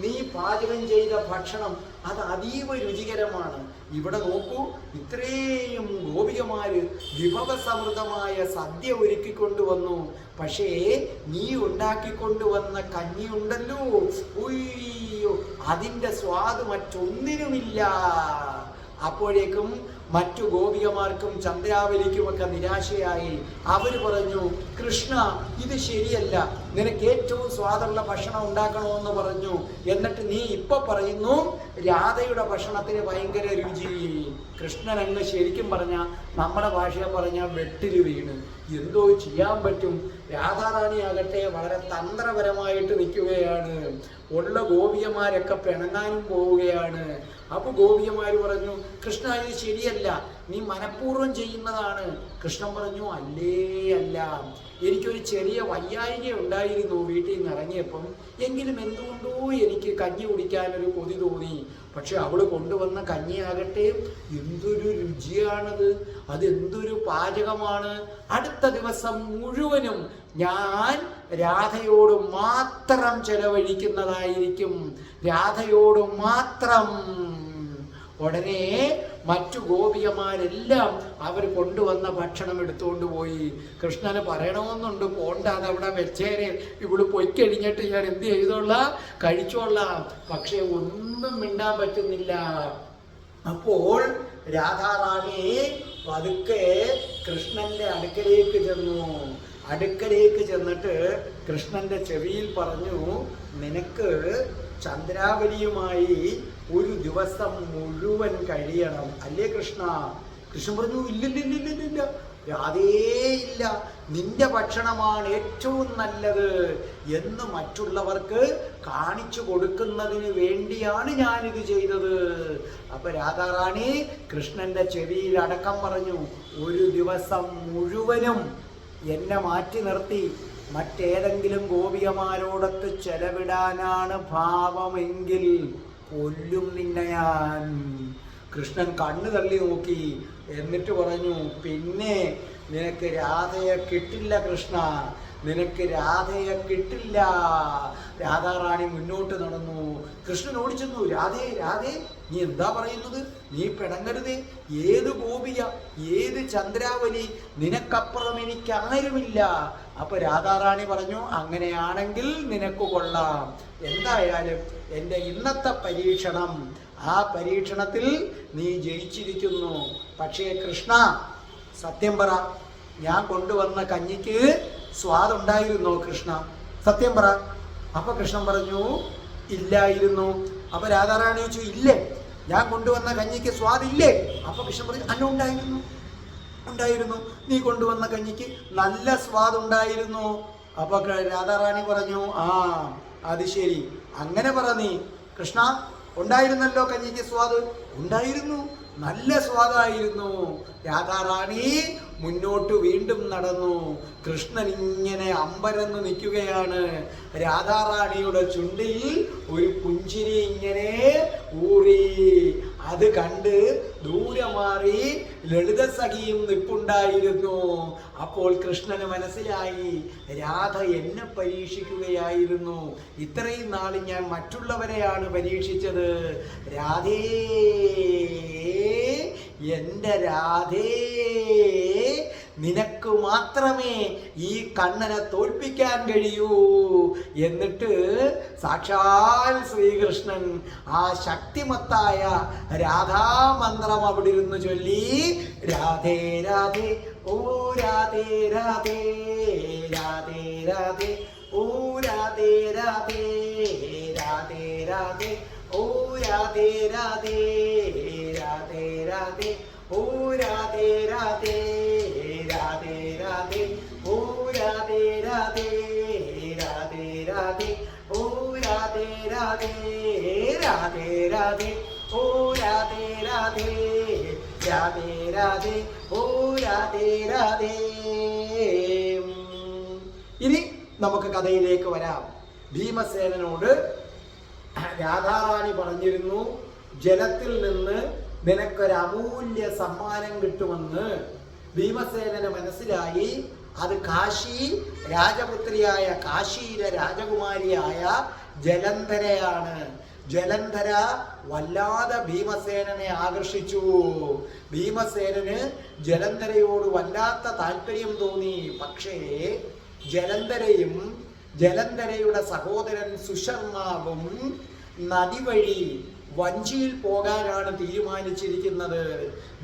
നീ പാചകം ചെയ്ത ഭക്ഷണം അത് അതീവ രുചികരമാണ്. ഇവിടെ നോക്കൂ, ഇത്രയും ഗോപികമാര് വിഭവസമൃദ്ധമായ സദ്യ ഒരുക്കിക്കൊണ്ടുവന്നു. പക്ഷേ നീ ഉണ്ടാക്കിക്കൊണ്ടുവന്ന കഞ്ഞിയുണ്ടല്ലോ, ഉയ്യോ, അതിൻ്റെ സ്വാദ് മറ്റൊന്നിനുമില്ല. അപ്പോഴേക്കും മറ്റു ഗോപികമാർക്കും ചന്ദ്രാവലിക്കുമൊക്കെ നിരാശയായി. അവര് പറഞ്ഞു, കൃഷ്ണ, ഇത് ശരിയല്ല, നിനക്ക് ഏറ്റവും സ്വാദുള്ള ഭക്ഷണം ഉണ്ടാക്കണമെന്ന് പറഞ്ഞു. എന്നിട്ട് നീ ഇപ്പൊ പറയുന്നു രാധയുടെ ഭക്ഷണത്തിന് ഭയങ്കര രുചി. കൃഷ്ണൻ അങ്ങ് ശരിക്കും പറഞ്ഞ, നമ്മുടെ ഭാഷയെ പറഞ്ഞ വെട്ടില് വീണ്. എന്തോ ചെയ്യാൻ പറ്റും? രാധാറാണി ആകട്ടെ വളരെ തന്ത്രപരമായിട്ട് നിൽക്കുകയാണ്. ഉള്ള ഗോപികമാരൊക്കെ പിണങ്ങാനും പോവുകയാണ്. അപ്പൊ ഗോപികമാര് പറഞ്ഞു, കൃഷ്ണ, ഇത് ശരിയല്ല, നീ മനഃപൂർവ്വം ചെയ്യുന്നതാണ്. കൃഷ്ണൻ പറഞ്ഞു, അല്ല, എനിക്കൊരു ചെറിയ വയ്യായിക ഉണ്ടായിരുന്നു വീട്ടിൽ നിന്ന് ഇറങ്ങിയപ്പം. എങ്കിലും എന്തുകൊണ്ടോ എനിക്ക് കഞ്ഞി കുടിക്കാനൊരു കൊതി തോന്നി. പക്ഷെ അവള് കൊണ്ടുവന്ന കഞ്ഞിയാകട്ടെ എന്തൊരു രുചിയാണത്, അതെന്തൊരു പാചകമാണ്. അടുത്ത ദിവസം മുഴുവനും ഞാൻ രാധയോട് മാത്രം ചെലവഴിക്കുന്നതായിരിക്കും, രാധയോട് മാത്രം. ഉടനെ മറ്റു ഗോപികമാരെല്ലാം അവർ കൊണ്ടുവന്ന ഭക്ഷണം എടുത്തുകൊണ്ട് പോയി. കൃഷ്ണന് പറയണമെന്നുണ്ട്, പോണ്ട, അതവിടെ വെച്ചേരെ, ഇവിടെ പൊയ്ക്കഴിഞ്ഞിട്ട് ഞാൻ എന്ത് ചെയ്തോളാം, കഴിച്ചോളാം. പക്ഷെ ഒന്നും മിണ്ടാൻ പറ്റുന്നില്ല. അപ്പോൾ രാധാറാണി പതുക്കെ കൃഷ്ണന്റെ അടുക്കലേക്ക് ചെന്നു. അടുക്കലേക്ക് ചെന്നിട്ട് കൃഷ്ണന്റെ ചെവിയിൽ പറഞ്ഞു, നിനക്ക് ചന്ദ്രാവലിയുമായി ഒരു ദിവസം മുഴുവൻ കഴിയണം, അല്ലേ കൃഷ്ണ? കൃഷ്ണൻ പറഞ്ഞു, ഇല്ലില്ല, രാധേ ഇല്ല, നിന്റെ ഭക്ഷണമാണ് ഏറ്റവും നല്ലത് എന്ന് മറ്റുള്ളവർക്ക് കാണിച്ചു കൊടുക്കുന്നതിന് വേണ്ടിയാണ് ഞാനിത് ചെയ്തത്. അപ്പൊ രാധാറാണി കൃഷ്ണന്റെ ചെവിയിൽ അടക്കം പറഞ്ഞു, ഒരു ദിവസം മുഴുവനും എന്നെ മാറ്റി നിർത്തി മറ്റേതെങ്കിലും ഗോപികമാരോടൊത്ത് ചെലവിടാനാണ് ഭാവമെങ്കിൽ കൊല്ലും നിന്നെ ഞാൻ. കൃഷ്ണൻ കണ്ണു തള്ളി നോക്കി, എന്നിട്ട് പറഞ്ഞു, പിന്നെ നിനക്ക് രാധയെ കിട്ടില്ല കൃഷ്ണ, നിനക്ക് രാധയെ കിട്ടില്ല. രാധാറാണി മുന്നോട്ട് നടന്നു. കൃഷ്ണൻ ഓടിച്ചെന്നു, രാധേ രാധേ നീ എന്താ പറയുന്നത്? നീ പിണങ്ങരുതേ. ഏത് ഗോപിക, ഏത് ചന്ദ്രാവലി, നിനക്കപ്പുറം എനിക്കാരുമില്ല. അപ്പൊ രാധാറാണി പറഞ്ഞു, അങ്ങനെയാണെങ്കിൽ നിനക്ക് കൊള്ളാം. എന്തായാലും എൻ്റെ ഇന്നത്തെ പരീക്ഷണം, ആ പരീക്ഷണത്തിൽ നീ ജയിച്ചിരിക്കുന്നു. പക്ഷേ കൃഷ്ണ സത്യം പറ, ഞാൻ കൊണ്ടുവന്ന കഞ്ഞിക്ക് സ്വാദുണ്ടായിരുന്നോ കൃഷ്ണ? സത്യം പറ. അപ്പൊ കൃഷ്ണൻ പറഞ്ഞു, ഇല്ലായിരുന്നു. അപ്പൊ രാധാറാണി ചോദിച്ചു, ഇല്ലേ, ഞാൻ കൊണ്ടുവന്ന കഞ്ഞിക്ക് സ്വാദില്ലേ? അപ്പൊ കൃഷ്ണൻ പറഞ്ഞു, അന്ന ഉണ്ടായിരുന്നു, ഉണ്ടായിരുന്നു. നീ കൊണ്ടുവന്ന കഞ്ഞിക്ക് നല്ല സ്വാദുണ്ടായിരുന്നു. അപ്പൊ രാധാറാണി പറഞ്ഞു, ആ അത് ശരി, അങ്ങനെ പറ നീ. കൃഷ്ണ ഉണ്ടായിരുന്നല്ലോ കഞ്ഞിക്ക് സ്വാദ്? ഉണ്ടായിരുന്നു, നല്ല സ്വാദായിരുന്നു. രാധാറാണി മുന്നോട്ട് വീണ്ടും നടന്നു. കൃഷ്ണൻ ഇങ്ങനെ അമ്പരന്ന് നിൽക്കുകയാണ്. രാധാറാണിയുടെ ചുണ്ടിൽ ഒരു പുഞ്ചിരി ഇങ്ങനെ ഊറി. അത് കണ്ട് ദൂരെ മാറി ലളിതസഖിയും നിൽപ്പുണ്ടായിരുന്നു. അപ്പോൾ കൃഷ്ണന് മനസ്സിലായി, രാധ എന്നെ പരീക്ഷിക്കുകയായിരുന്നു. ഇത്രയും നാൾ ഞാൻ മറ്റുള്ളവരെയാണ് പരീക്ഷിച്ചത്. രാധേ, എൻ്റെ രാധേ, നിനക്ക് മാത്രമേ ഈ കണ്ണനെ തോൽപ്പിക്കാൻ കഴിയൂ. എന്നിട്ട് സാക്ഷാൽ ശ്രീകൃഷ്ണൻ ആ ശക്തിമത്തായ രാധാമന്ത്രം അവിടെ ഇരുന്ന് ചൊല്ലി, രാധേ രാധേ ഓ രാധേ രാധേ, രാധേ രാധേ ഓ രാധേ രാധേ, രാധേ രാധേ ഓ രാധേ രാധേ, രാധേ രാധേ ഓ രാധേ രാധേ, രാധേ രാധേ ഓ രാധേ രാധേ, രാധേ രാധേ ഓ രാധേ രാധേ, രാധേ രാധേ ഓ രാധേ രാധേ, രാധേ രാധേ ഓ രാധേ രാധേ. ഇനി നമുക്ക് കഥയിലേക്ക് വരാം. ഭീമസേനനോട് രാധാറാണി പറഞ്ഞിരുന്നു, ജലത്തിൽ നിന്ന് നിനക്കൊരു അമൂല്യ സമ്മാനം കിട്ടുമെന്ന്. ഭീമസേനന് മനസ്സിലായി, അത് കാശി രാജപുത്രിയായ, കാശിയിലെ രാജകുമാരിയായ ജലന്ധരയാണ്. ജലന്ധര വല്ലാതെ ഭീമസേനനെ ആകർഷിച്ചു. ഭീമസേനന് ജലന്ധരയോട് വല്ലാത്ത താല്പര്യം തോന്നി. പക്ഷേ ജലന്ധരയും ജലന്ധരയുടെ സഹോദരൻ സുശർമാവും നദി വഴി വഞ്ചിയിൽ പോകാനാണ് തീരുമാനിച്ചിരിക്കുന്നത്.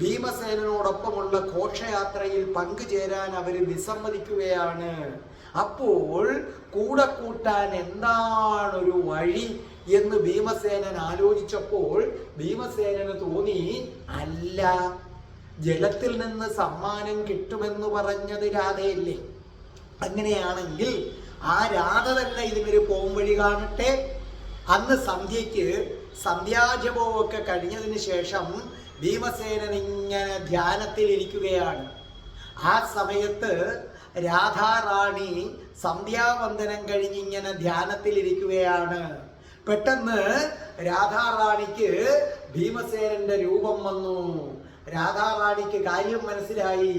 ഭീമസേനോടൊപ്പമുള്ള ഘോഷയാത്രയിൽ പങ്കുചേരാൻ അവർ വിസമ്മതിക്കുകയാണ്. അപ്പോൾ കൂടെ കൂട്ടാൻ എന്താണൊരു വഴി എന്ന് ഭീമസേനൻ ആലോചിച്ചപ്പോൾ ഭീമസേനന് തോന്നി, അല്ല, ജലത്തിൽ നിന്ന് സമ്മാനം കിട്ടുമെന്ന് പറഞ്ഞത് രാധയല്ലേ? അങ്ങനെയാണെങ്കിൽ ആ രാധ തന്നെ ഇതിനൊരു പോംവഴി കാണട്ടെ. അന്ന് സന്ധ്യയ്ക്ക് സന്ധ്യാജപമൊക്കെ കഴിഞ്ഞതിന് ശേഷം ഭീമസേനൻ ഇങ്ങനെ ധ്യാനത്തിലിരിക്കുകയാണ്. ആ സമയത്ത് രാധാറാണി സന്ധ്യാവന്ദനം കഴിഞ്ഞിങ്ങനെ ധ്യാനത്തിലിരിക്കുകയാണ്. പെട്ടെന്ന് രാധാറാണിക്ക് ഭീമസേനന്റെ രൂപം വന്നു. രാധാറാണിക്ക് കാര്യം മനസ്സിലായി.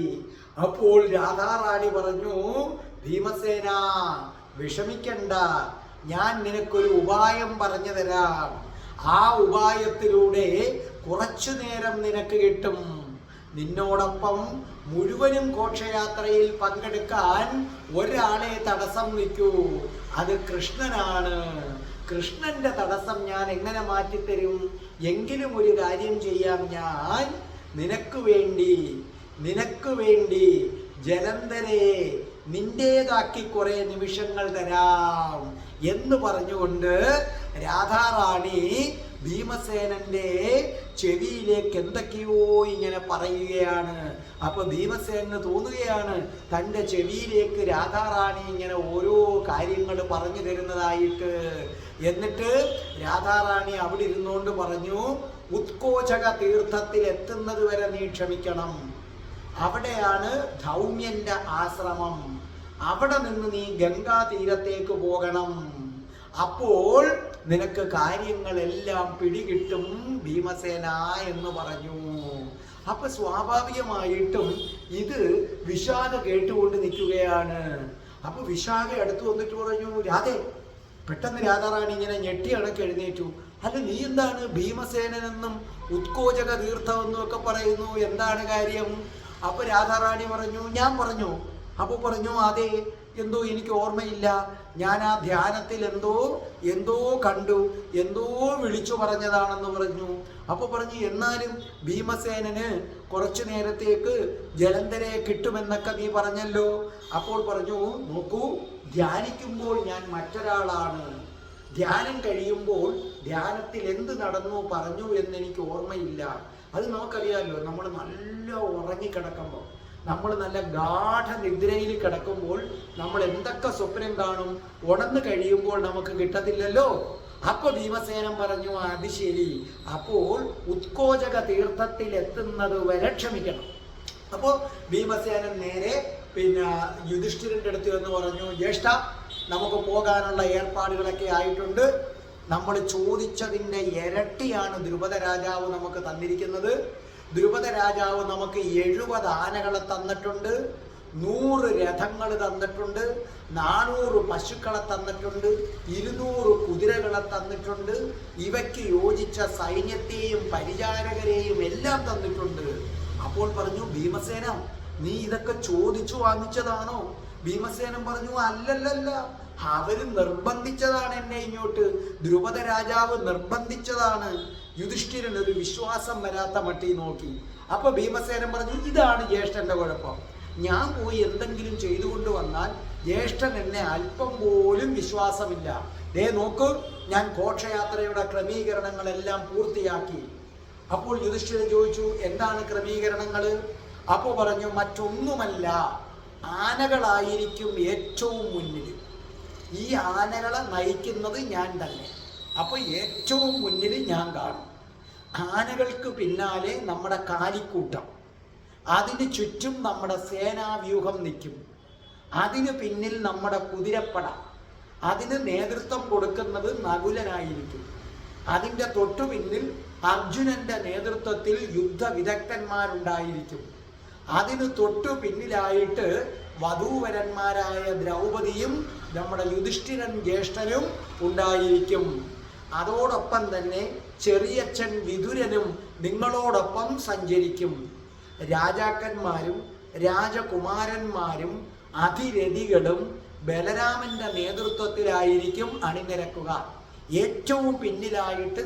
അപ്പോൾ രാധാറാണി പറഞ്ഞു, ഭീമസേന വിഷമിക്കണ്ട, ഞാൻ നിനക്കൊരു ഉപായം പറഞ്ഞു തരാം. ആ ഉപായത്തിലൂടെ കുറച്ചു നേരം നിനക്ക് കിട്ടും. നിന്നോടൊപ്പം മുഴുവനും ഘോഷയാത്രയിൽ പങ്കെടുക്കാൻ ഒരാളെ തടസ്സം നിൽക്കൂ, അത് കൃഷ്ണനാണ്. കൃഷ്ണന്റെ തടസ്സം ഞാൻ എങ്ങനെ മാറ്റിത്തരും? എങ്കിലും ഒരു കാര്യം ചെയ്യാം, ഞാൻ നിനക്ക് വേണ്ടി ജലന്ധരയെ നിന്റേതാക്കി കുറെ നിമിഷങ്ങൾ തരാം എന്ന് പറഞ്ഞുകൊണ്ട് രാധാറാണി ഭീമസേനന്റെ ചെവിയിലേക്ക് എന്തൊക്കെയോ ഇങ്ങനെ പറയുകയാണ്. അപ്പൊ ഭീമസേനന് തോന്നുകയാണ് തൻ്റെ ചെവിയിലേക്ക് രാധാറാണി ഇങ്ങനെ ഓരോ കാര്യങ്ങൾ പറഞ്ഞു തരുന്നതായിട്ട്. എന്നിട്ട് രാധാറാണി അവിടെ ഇരുന്നുകൊണ്ട് പറഞ്ഞു, ഉത്കോചക തീർത്ഥത്തിൽ എത്തുന്നത് വരെ നീ ക്ഷമിക്കണം. അവിടെയാണ് ധൗമ്യന്റെ ആശ്രമം. അവിടെ നിന്ന് നീ ഗംഗാ തീരത്തേക്ക് പോകണം. അപ്പോൾ നിനക്ക് കാര്യങ്ങളെല്ലാം പിടികിട്ടും ഭീമസേന എന്ന് പറഞ്ഞു. അപ്പൊ സ്വാഭാവികമായിട്ടും ഇത് വിശാഖ കേട്ടുകൊണ്ട് നിൽക്കുകയാണ്. അപ്പൊ വിശാഖ അടുത്ത് വന്നിട്ട് പറഞ്ഞു, രാധേ. പെട്ടെന്ന് രാധാറാണി ഇങ്ങനെ ഞെട്ടി അടക്കി എഴുന്നേറ്റു. അല്ല, നീ എന്താണ് ഭീമസേനെന്നും ഉത്കോചക തീർത്ഥമെന്നും ഒക്കെ പറയുന്നു, എന്താണ് കാര്യം? അപ്പൊ രാധാറാണി പറഞ്ഞു, ഞാൻ പറഞ്ഞു. അപ്പൊ പറഞ്ഞു, അതെ, എന്തോ എനിക്ക് ഓർമ്മയില്ല, ഞാൻ ആ ധ്യാനത്തിൽ എന്തോ കണ്ടു, എന്തോ വിളിച്ചു പറഞ്ഞതാണെന്ന് പറഞ്ഞു. അപ്പൊ പറഞ്ഞു, എന്നാലും ഭീമസേനന് കുറച്ചു നേരത്തേക്ക് ജലന്ധരെ കിട്ടുമെന്നൊക്കെ നീ പറഞ്ഞല്ലോ. അപ്പോൾ പറഞ്ഞു, നോക്കൂ, ധ്യാനിക്കുമ്പോൾ ഞാൻ മറ്റൊരാളാണ്, ധ്യാനം കഴിയുമ്പോൾ ധ്യാനത്തിൽ എന്ത് നടന്നു പറഞ്ഞു എന്നെനിക്ക് ഓർമ്മയില്ല. അത് നമുക്കറിയാമല്ലോ, നമ്മൾ നല്ല ഉറങ്ങിക്കിടക്കുമ്പോൾ, നമ്മൾ നല്ല ഗാഠനിദ്രയിൽ കിടക്കുമ്പോൾ നമ്മൾ എന്തൊക്കെ സ്വപ്നം കാണും, ഉണർന്നു കഴിയുമ്പോൾ നമുക്ക് കിട്ടത്തില്ലല്ലോ. അപ്പൊ ഭീമസേനൻ പറഞ്ഞു, അത് ശരി, അപ്പോൾ ഉത്കോചക തീർത്ഥത്തിൽ എത്തുന്നത് വരെ ക്ഷമിക്കണം. അപ്പോൾ ഭീമസേനൻ നേരെ യുധിഷ്ഠിരന്റെ അടുത്ത് എന്ന് പറഞ്ഞു, ജ്യേഷ്ഠ, നമുക്ക് പോകാനുള്ള ഏർപ്പാടുകളൊക്കെ ആയിട്ടുണ്ട്. നമ്മൾ ചോദിച്ചതിൻ്റെ ഇരട്ടിയാണ് ദ്രുപദ രാജാവ് നമുക്ക് തന്നിരിക്കുന്നത്. ദ്രുപദ രാജാവ് നമുക്ക് 70 ആനകളെ തന്നിട്ടുണ്ട്, 100 രഥങ്ങൾ തന്നിട്ടുണ്ട്, 400 പശുക്കളെ തന്നിട്ടുണ്ട്, 200 കുതിരകളെ തന്നിട്ടുണ്ട്, ഇവയ്ക്ക് യോജിച്ച സൈന്യത്തെയും പരിചാരകരെയും എല്ലാം തന്നിട്ടുണ്ട്. അപ്പോൾ പറഞ്ഞു, ഭീമസേന, നീ ഇതൊക്കെ ചോദിച്ചു വാങ്ങിച്ചതാണോ? ഭീമസേനൻ പറഞ്ഞു, അല്ലല്ലല്ല, അവര് നിർബന്ധിച്ചതാണ് എന്നെ ഇങ്ങോട്ട്, ദ്രുപദ രാജാവ് നിർബന്ധിച്ചതാണ്. യുധിഷ്ഠിരൻ ഒരു വിശ്വാസം വരാത്ത മട്ടി നോക്കി. അപ്പൊ ഭീമസേനൻ പറഞ്ഞു, ഇതാണ് ജ്യേഷ്ഠന്റെ കുഴപ്പം, ഞാൻ പോയി എന്തെങ്കിലും ചെയ്തുകൊണ്ട് വന്നാൽ ജ്യേഷ്ഠൻ എന്നെ അല്പം പോലും വിശ്വാസമില്ല. നോക്കൂ, ഞാൻ ഘോഷയാത്രയുടെ ക്രമീകരണങ്ങളെല്ലാം പൂർത്തിയാക്കി. അപ്പോൾ യുധിഷ്ഠിരൻ ചോദിച്ചു, എന്താണ് ക്രമീകരണങ്ങൾ? അപ്പൊ പറഞ്ഞു, മറ്റൊന്നുമല്ല, ആനകളായിരിക്കും ഏറ്റവും മുന്നിൽ. ഈ ആനകളെ നയിക്കുന്നത് ഞാൻ തന്നെ. അപ്പൊ ഏറ്റവും മുന്നിൽ ഞാൻ കാണും. ആനകൾക്ക് പിന്നാലെ നമ്മുടെ കാലിക്കൂട്ടം, അതിന് ചുറ്റും നമ്മുടെ സേനാവ്യൂഹം നിൽക്കും, അതിന് പിന്നിൽ നമ്മുടെ കുതിരപ്പട, അതിന് നേതൃത്വം കൊടുക്കുന്നത് നകുലനായിരിക്കും, അതിൻ്റെ തൊട്ടു പിന്നിൽ അർജുനന്റെ നേതൃത്വത്തിൽ യുദ്ധവിദഗ്ധന്മാരുണ്ടായിരിക്കും, അതിന് തൊട്ടു പിന്നിലായിട്ട് വധൂവരന്മാരായ ദ്രൗപദിയും നമ്മുടെ യുധിഷ്ഠിരൻ ജ്യേഷ്ഠനും ഉണ്ടായിരിക്കും. അതോടൊപ്പം തന്നെ ചെറിയച്ഛൻ വിതുരനും നിങ്ങളോടൊപ്പം സഞ്ചരിക്കും. രാജാക്കന്മാരും രാജകുമാരന്മാരും അതിരഥികളും ബലരാമന്റെ നേതൃത്വത്തിലായിരിക്കും അണിനിരക്കുക. ഏറ്റവും പിന്നിലായിട്ട്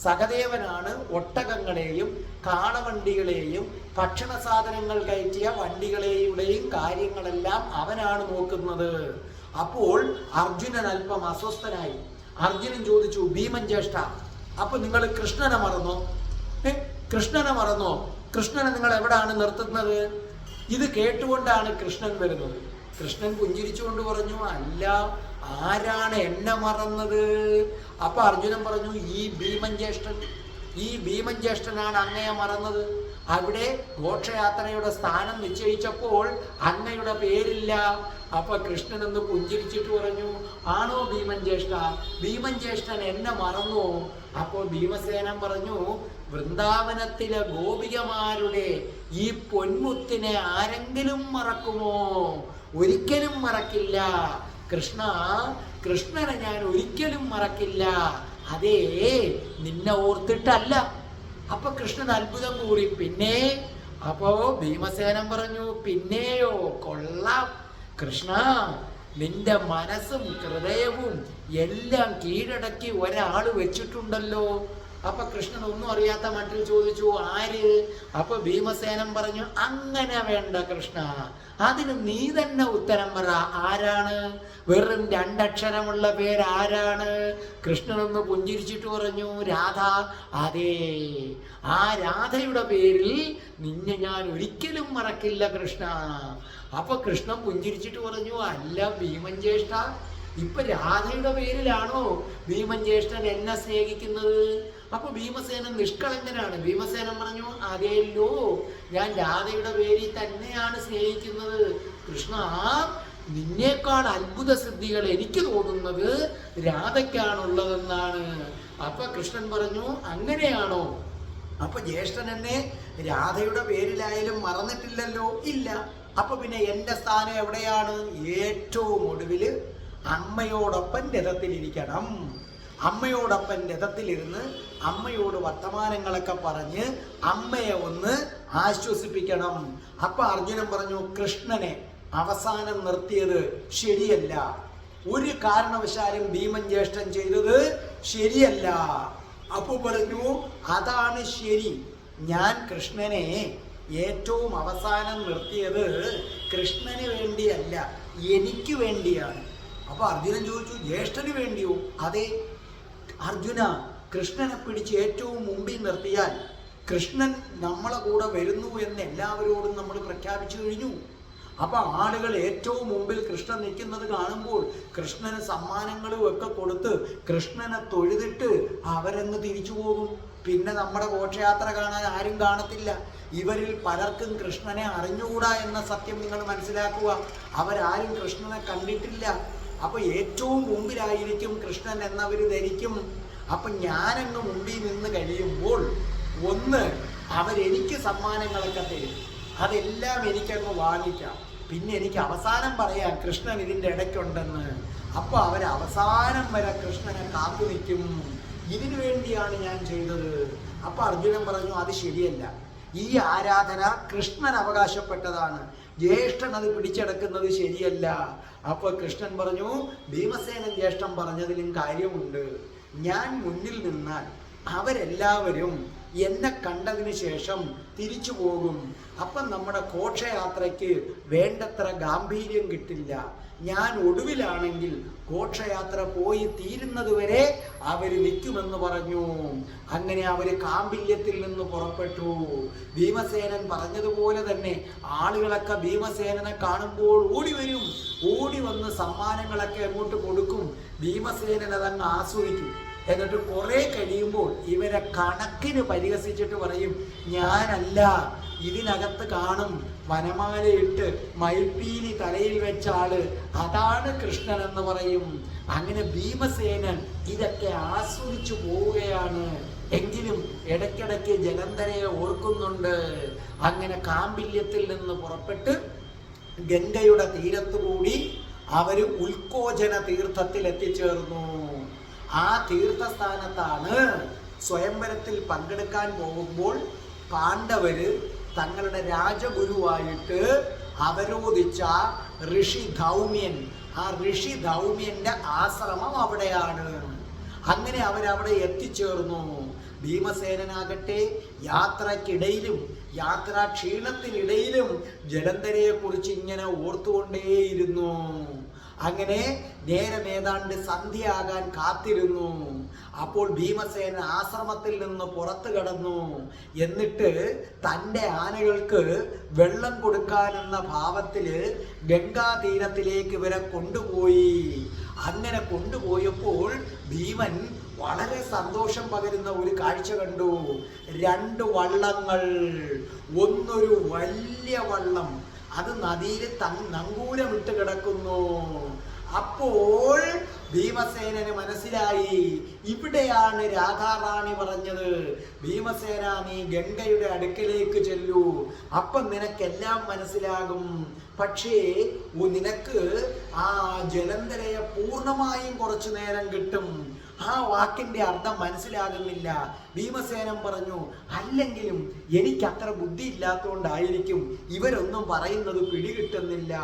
സഹദേവനാണ് ഒട്ടകങ്ങളെയും കാളവണ്ടികളെയും ഭക്ഷണ സാധനങ്ങൾ കയറ്റിയ വണ്ടികളെയും കാര്യങ്ങളെല്ലാം അവനാണ് നോക്കുന്നത്. അപ്പോൾ അർജുനൻ അല്പം അസ്വസ്ഥനായി. അർജുനൻ ചോദിച്ചു, ഭീമൻ ജ്യേഷ്ഠ, അപ്പൊ നിങ്ങൾ കൃഷ്ണനെ മറന്നോ? കൃഷ്ണനെ നിങ്ങൾ എവിടാണ് നിർത്തുന്നത്? ഇത് കേട്ടുകൊണ്ടാണ് കൃഷ്ണൻ വരുന്നത്. കൃഷ്ണൻ പുഞ്ചിരിച്ചുകൊണ്ട് പറഞ്ഞു, അല്ല, ആരാണ് എന്നെ മറന്നത്? അപ്പൊ അർജുനൻ പറഞ്ഞു, ഈ ഭീമൻ ജ്യേഷ്ഠനാണ് അങ്ങയെ മറന്നത്. അവിടെ ഘോഷയാത്രയുടെ സ്ഥാനം നിശ്ചയിച്ചപ്പോൾ അങ്ങയുടെ പേരില്ല. അപ്പൊ കൃഷ്ണൻ ഒന്ന് പുഞ്ചിരിച്ചിട്ട് പറഞ്ഞു, ആണോ ഭീമൻ ജ്യേഷ്ഠൻ എന്നെ മറന്നു? അപ്പോൾ ഭീമസേനൻ പറഞ്ഞു, വൃന്ദാവനത്തിലെ ഗോപികമാരുടെ ഈ പൊന്മുത്തിനെ ആരെങ്കിലും മറക്കുമോ? ഒരിക്കലും മറക്കില്ല കൃഷ്ണനെ ഞാൻ ഒരിക്കലും മറക്കില്ല. അതേ, നിന്നെ ഓർത്തിട്ടല്ല. അപ്പൊ കൃഷ്ണൻ അത്ഭുതം കൂടി. പിന്നെ? അപ്പോ ഭീമസേനൻ പറഞ്ഞു, പിന്നെയോ? കൊള്ളാം കൃഷ്ണ, നിന്റെ മനസ്സും ഹൃദയവും എല്ലാം കീഴടക്കി ഒരാൾ വെച്ചിട്ടുണ്ടല്ലോ. അപ്പൊ കൃഷ്ണൻ ഒന്നും അറിയാത്ത മട്ടിൽ ചോദിച്ചു, ആര്? അപ്പൊ ഭീമസേനൻ പറഞ്ഞു, അങ്ങനെ വേണ്ട കൃഷ്ണ, അതിന് നീ തന്നെ ഉത്തരം പറ, ആരാണ്? വെറും രണ്ടക്ഷരമുള്ള പേരാരാണ്? കൃഷ്ണനൊന്ന് പുഞ്ചിരിച്ചിട്ട് പറഞ്ഞു, രാധ. അതേ, ആ രാധയുടെ പേരിൽ നിന്നെ ഞാൻ ഒരിക്കലും മറക്കില്ല കൃഷ്ണ. അപ്പൊ കൃഷ്ണൻ പുഞ്ചിരിച്ചിട്ട് പറഞ്ഞു, അല്ല ഭീമൻ ജ്യേഷ്ഠ, ഇപ്പൊ രാധയുടെ പേരിലാണോ ഭീമൻ ജ്യേഷ്ഠൻ എന്നെ സ്നേഹിക്കുന്നത്? അപ്പൊ ഭീമസേനൻ നിഷ്കളങ്കനാണ്. ഭീമസേനൻ പറഞ്ഞു, അതേല്ലോ, ഞാൻ രാധയുടെ പേരിൽ തന്നെയാണ് സ്നേഹിക്കുന്നത് കൃഷ്ണ. നിന്നേക്കാൾ അത്ഭുത സിദ്ധികൾ എനിക്ക് തോന്നുന്നത് രാധയ്ക്കാണുള്ളതെന്നാണ്. അപ്പൊ കൃഷ്ണൻ പറഞ്ഞു, അങ്ങനെയാണോ? അപ്പൊ ജ്യേഷ്ഠൻ എന്നെ രാധയുടെ പേരിലായാലും മറന്നിട്ടില്ലല്ലോ. ഇല്ല. അപ്പൊ പിന്നെ എന്റെ സ്ഥാനം എവിടെയാണ്? ഏറ്റവും ഒടുവില് അമ്മയോടൊപ്പം രഥത്തിലിരിക്കണം. അമ്മയോടൊപ്പം രഥത്തിലിരുന്ന് അമ്മയോട് വർത്തമാനങ്ങളൊക്കെ പറഞ്ഞ് അമ്മയെ ഒന്ന് ആശ്വസിപ്പിക്കണം. അപ്പൊ അർജുനൻ പറഞ്ഞു, കൃഷ്ണനെ അവസാനം നിർത്തിയത് ശരിയല്ല, ഒരു കാരണവശാലും ഭീമൻ ജ്യേഷ്ഠൻ ചെയ്തത് ശരിയല്ല. അപ്പൊ പറഞ്ഞു, അതാണ് ശരി, ഞാൻ കൃഷ്ണനെ ഏറ്റവും അവസാനം നിർത്തിയത് കൃഷ്ണന് വേണ്ടിയല്ല, എനിക്ക് വേണ്ടിയാണ്. അപ്പൊ അർജുനൻ ചോദിച്ചു, ജ്യേഷ്ഠന് വേണ്ടിയോ? അതെ അർജുന, കൃഷ്ണനെ പിടിച്ച് ഏറ്റവും മുമ്പിൽ നിർത്തിയാൽ കൃഷ്ണൻ നമ്മളെ കൂടെ വരുന്നു എന്ന് എല്ലാവരോടും നമ്മൾ പ്രഖ്യാപിച്ചു കഴിഞ്ഞു. അപ്പൊ ആളുകൾ ഏറ്റവും മുമ്പിൽ കൃഷ്ണൻ നിൽക്കുന്നത് കാണുമ്പോൾ കൃഷ്ണന് സമ്മാനങ്ങളും ഒക്കെ കൊടുത്ത് കൃഷ്ണനെ തൊഴുതിട്ട് അവരങ്ങ് തിരിച്ചു പോകും. പിന്നെ നമ്മുടെ ഘോഷയാത്ര കാണാൻ ആരും കാണത്തില്ല. ഇവരിൽ പലർക്കും കൃഷ്ണനെ അറിഞ്ഞുകൂടാ എന്ന സത്യം നിങ്ങൾ മനസ്സിലാക്കുക. അവരാരും കൃഷ്ണനെ കണ്ടിട്ടില്ല. അപ്പൊ ഏറ്റവും മുമ്പിലായിരിക്കും കൃഷ്ണൻ എന്നവർ ധരിക്കും. അപ്പൊ ഞാനങ്ങ് മുമ്പിൽ നിന്ന് കഴിയുമ്പോൾ ഒന്ന് അവരെനിക്ക് സമ്മാനങ്ങളൊക്കെ തരും, അതെല്ലാം എനിക്കങ്ങ് വാങ്ങിക്കാം. പിന്നെ എനിക്ക് അവസാനം പറയാം കൃഷ്ണൻ ഇതിൻ്റെ ഇടയ്ക്കുണ്ടെന്ന്. അപ്പൊ അവർ അവസാനം വരെ കൃഷ്ണനെ കാത്തു നിൽക്കും. ഇതിനു വേണ്ടിയാണ് ഞാൻ ചെയ്തത്. അപ്പൊ അർജുനൻ പറഞ്ഞു, അത് ശരിയല്ല, ഈ ആരാധന കൃഷ്ണൻ അവകാശപ്പെട്ടതാണ്, ജ്യേഷ്ഠൻ അത് പിടിച്ചെടുക്കുന്നത് ശരിയല്ല. അപ്പൊ കൃഷ്ണൻ പറഞ്ഞു, ഭീമസേനൻ ജ്യേഷ്ഠൻ പറഞ്ഞതിലും കാര്യമുണ്ട്. ഞാൻ മുന്നിൽ നിന്നാൽ അവരെല്ലാവരും എന്നെ കണ്ടതിന് ശേഷം തിരിച്ചു പോകും. അപ്പം നമ്മുടെ ഘോഷയാത്രയ്ക്ക് വേണ്ടത്ര ഗാംഭീര്യം കിട്ടില്ല. ഞാൻ ഒടുവിലാണെങ്കിൽ ഘോഷയാത്ര പോയി തീരുന്നത് വരെ അവർ നിൽക്കുമെന്ന് പറഞ്ഞു. അങ്ങനെ അവർ കാമ്പില്യത്തിൽ നിന്ന് പുറപ്പെട്ടു. ഭീമസേനൻ പറഞ്ഞതുപോലെ തന്നെ ആളുകളൊക്കെ ഭീമസേനനെ കാണുമ്പോൾ ഓടി വരും. ഓടി വന്ന് സമ്മാനങ്ങളൊക്കെ അങ്ങോട്ട് കൊടുക്കും. ഭീമസേനൻ അതങ്ങ് ആസ്വദിക്കും. എന്നിട്ട് കുറെ കഴിയുമ്പോൾ ഇവരെ കണക്കിന് പരിഹസിച്ചിട്ട് പറയും, ഞാനല്ല, ഇതിനകത്ത് കാണും വനമാലയിട്ട് മയിൽപ്പീലി തലയിൽ വെച്ച ആള്, അതാണ് കൃഷ്ണൻ എന്ന് പറയും. അങ്ങനെ ഭീമസേനൻ ഇതൊക്കെ ആസ്വദിച്ചു പോവുകയാണ്. എങ്കിലും ഇടയ്ക്കിടയ്ക്ക് ജലന്ധരയെ ഓർക്കുന്നുണ്ട്. അങ്ങനെ കാമ്പില്യത്തിൽ നിന്ന് പുറപ്പെട്ട് ഗംഗയുടെ തീരത്തുകൂടി അവര് ഉൽക്കോചന തീർത്ഥത്തിൽ എത്തിച്ചേർന്നു. ആ തീർത്ഥസ്ഥാനത്താണ് സ്വയംവരത്തിൽ പങ്കെടുക്കാൻ പോകുമ്പോൾ പാണ്ഡവര് തങ്ങളുടെ രാജഗുരുവായിട്ട് അവരോധിച്ച ഋഷി ധൗമ്യൻ, ആ ക്ഷി ധൗമ്യന്റെ ആശ്രമം അവിടെയാണ്. അങ്ങനെ അവരവിടെ എത്തിച്ചേർന്നു. ഭീമസേനനാകട്ടെ യാത്രക്കിടയിലും യാത്രാ ക്ഷീണത്തിനിടയിലും ജലന്ധരയെ കുറിച്ച് ഇങ്ങനെ ഓർത്തുകൊണ്ടേയിരുന്നു. അങ്ങനെ നേരം ഏതാണ്ട് സന്ധ്യയാകാൻ കാത്തിരുന്നു. അപ്പോൾ ഭീമസേന ആശ്രമത്തിൽ നിന്ന് പുറത്തു കടന്നു. എന്നിട്ട് തൻ്റെ ആനകൾക്ക് വെള്ളം കൊടുക്കാനെന്ന ഭാവത്തില് ഗംഗാതീരത്തിലേക്ക് ഇവരെ കൊണ്ടുപോയി. അങ്ങനെ കൊണ്ടുപോയപ്പോൾ ഭീമൻ വളരെ സന്തോഷം പകരുന്ന ഒരു കാഴ്ച കണ്ടു. രണ്ട് വള്ളങ്ങൾ, ഒന്നൊരു വലിയ വള്ളം, അത് നദിയിൽ നങ്കൂരമിട്ട് കിടക്കുന്നു. അപ്പോൾ ഭീമസേനന് മനസ്സിലായി, ഇവിടെയാണ് രാധാറാണി പറഞ്ഞത്, ഭീമസേന നീ ഗംഗയുടെ അടുക്കലേക്ക് ചെല്ലൂ, അപ്പം നിനക്കെല്ലാം മനസ്സിലാകും. പക്ഷേ നിനക്ക് ആ ജലന്ധരയെ പൂർണ്ണമായും കുറച്ചു നേരം കിട്ടും. ആ വാക്കിന്റെ അർത്ഥം മനസ്സിലാകുന്നില്ല. ഭീമസേനൻ പറഞ്ഞു, അല്ലെങ്കിലും എനിക്കത്ര ബുദ്ധി ഇല്ലാത്തതുകൊണ്ടായിരിക്കും ഇവരൊന്നും പറയുന്നത് പിടികിട്ടുന്നില്ല.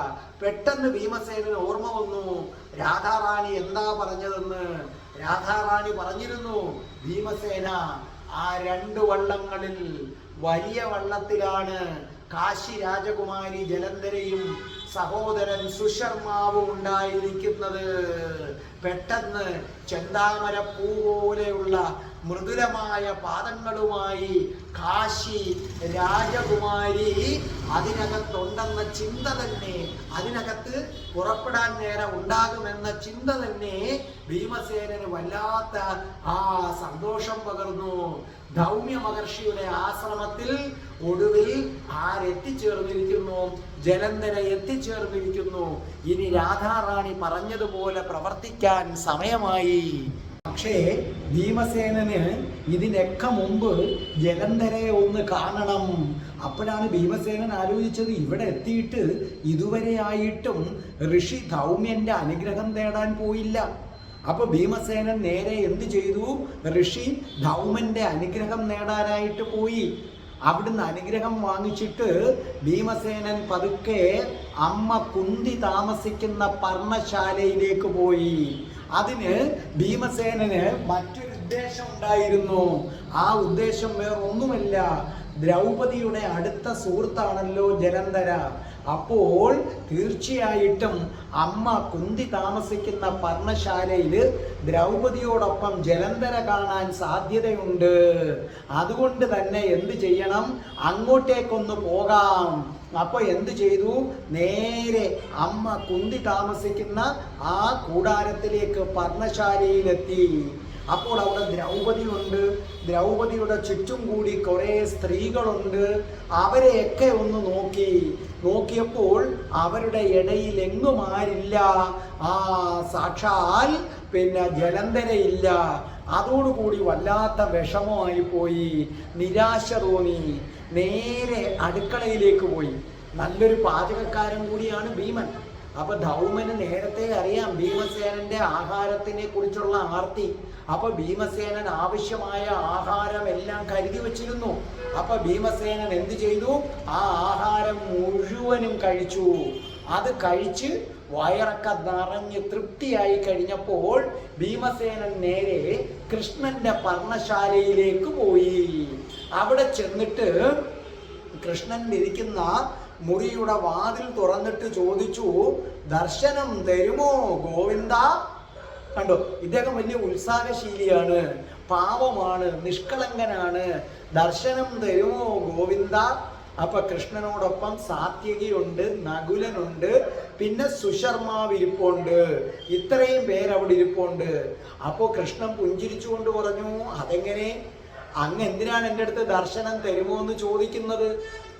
പെട്ടെന്ന് ഭീമസേനന് ഓർമ്മ വന്നു, രാധാറാണി എന്താ പറഞ്ഞതെന്ന്. രാധാറാണി പറഞ്ഞിരുന്നു, ഭീമസേന ആ 2 വള്ളങ്ങളിൽ വലിയ വള്ളത്തിലാണ് കാശി രാജകുമാരി ജലന്ധരയും സഹോദരൻ സുശർമാവും ഉണ്ടായിരിക്കുന്നത്. പെട്ടെന്ന് ചെന്താമര പൂ പോലെയുള്ള മൃദുലമായ പാദങ്ങളുമായി കാശി രാജകുമാരി അതിനകത്തുണ്ടെന്ന ചിന്ത തന്നെ, അതിനകത്ത് പുറപ്പെടാൻ നേരം ഉണ്ടാകുമെന്ന ചിന്ത തന്നെ ഭീമസേനന് വല്ലാത്ത ആ സന്തോഷം പകർന്നു. ധൗമ്യ മഹർഷിയുടെ ആശ്രമത്തിൽ ഒടുവിൽ ആരെത്തിച്ചേർന്നിരിക്കുന്നു? ജലന്ധര എത്തിച്ചേർന്നിരിക്കുന്നു. ഇനി രാധാറാണി പറഞ്ഞതുപോലെ പ്രവർത്തിക്കാൻ സമയമായി. പക്ഷേ ഭീമസേനന് ഇതിനൊക്കെ മുമ്പ് ജലന്ധരയെ ഒന്ന് കാണണം. അപ്പോഴാണ് ഭീമസേനൻ ആലോചിച്ചത്, ഇവിടെ എത്തിയിട്ട് ഇതുവരെയായിട്ടും ഋഷി ധൗമ്യന്റെ അനുഗ്രഹം തേടാൻ പോയില്ല. അപ്പൊ ഭീമസേനൻ നേരെ എന്ത് ചെയ്തു? ഋഷി ധൗമന്റെ അനുഗ്രഹം നേടാനായിട്ട് പോയി. അവിടുന്ന് അനുഗ്രഹം വാങ്ങിച്ചിട്ട് ഭീമസേനൻ പതുക്കെ അമ്മ കുന്തി താമസിക്കുന്ന പർണശാലയിലേക്ക് പോയി. അതിന് ഭീമസേനന് മറ്റൊരു ഉദ്ദേശം ഉണ്ടായിരുന്നു. ആ ഉദ്ദേശം വേറൊന്നുമല്ല, ദ്രൗപദിയുടെ അടുത്ത സുഹൃത്താണല്ലോ ജലന്ധര. അപ്പോൾ തീർച്ചയായിട്ടും അമ്മ കുന്തി താമസിക്കുന്ന പർണശാലയിൽ ദ്രൗപദിയോടൊപ്പം ജലന്ധര കാണാൻ സാധ്യതയുണ്ട്. അതുകൊണ്ട് തന്നെ എന്ത് ചെയ്യണം? അങ്ങോട്ടേക്കൊന്ന് പോകാം. അപ്പൊ എന്ത് ചെയ്തു? നേരെ അമ്മ കുന്തി താമസിക്കുന്ന ആ കൂടാരത്തിലേക്ക് പർണശാലയിലെത്തി. അപ്പോൾ അവിടെ ദ്രൗപദി ഉണ്ട്. ദ്രൗപദിയുടെ ചുറ്റും കൂടി കുറേ സ്ത്രീകളുണ്ട്. അവരെയൊക്കെ ഒന്ന് നോക്കിയപ്പോൾ അവരുടെ ഇടയിൽ എങ്ങും ആരില്ല. സാക്ഷാൽ ജലന്ധരയില്ല. അതോടുകൂടി വല്ലാത്ത വിഷമമായി പോയി, നിരാശ തോന്നി. നേരെ അടുക്കളയിലേക്ക് പോയി. നല്ലൊരു പാചകക്കാരൻ കൂടിയാണ് ഭീമൻ. അപ്പൊ ധൗമന് നേരത്തെ അറിയാം ഭീമസേനന്റെ ആഹാരത്തിനെ കുറിച്ചുള്ള ആർത്തി. അപ്പൊ ഭീമസേനൻ ആവശ്യമായ ആഹാരം എല്ലാം കരുതി വച്ചിരുന്നു. അപ്പൊ ഭീമസേനൻ എന്ത് ചെയ്തു? ആ ആഹാരം മുഴുവനും കഴിച്ചു. അത് കഴിച്ച് വയറൊക്കെ നിറഞ്ഞ് തൃപ്തിയായി കഴിഞ്ഞപ്പോൾ ഭീമസേനൻ നേരെ കൃഷ്ണന്റെ പർണശാലയിലേക്ക് പോയി. അവിടെ ചെന്നിട്ട് കൃഷ്ണൻ ഇരിക്കുന്ന മുറിയുടെ വാതിൽ തുറന്നിട്ട് ചോദിച്ചു, ദർശനം തരുമോ ഗോവിന്ദ? കണ്ടോ, ഇദ്ദേഹം വലിയ ഉത്സാഹശീലിയാണ്, പാവമാണ്, നിഷ്കളങ്കനാണ്. ദർശനം തരുമോ ഗോവിന്ദ? അപ്പൊ കൃഷ്ണനോടൊപ്പം സാത്യകിയുണ്ട്, നകുലനുണ്ട്, പിന്നെ സുശർമാവിരിപ്പുണ്ട്. ഇത്രയും പേരവിടെ ഇരിപ്പുണ്ട്. അപ്പോ കൃഷ്ണൻ പുഞ്ചിരിച്ചുകൊണ്ട് പറഞ്ഞു, അതെങ്ങനെ? അങ്ങ് എന്തിനാണ് എൻ്റെ അടുത്ത് ദർശനം തരുമോ എന്ന് ചോദിക്കുന്നത്?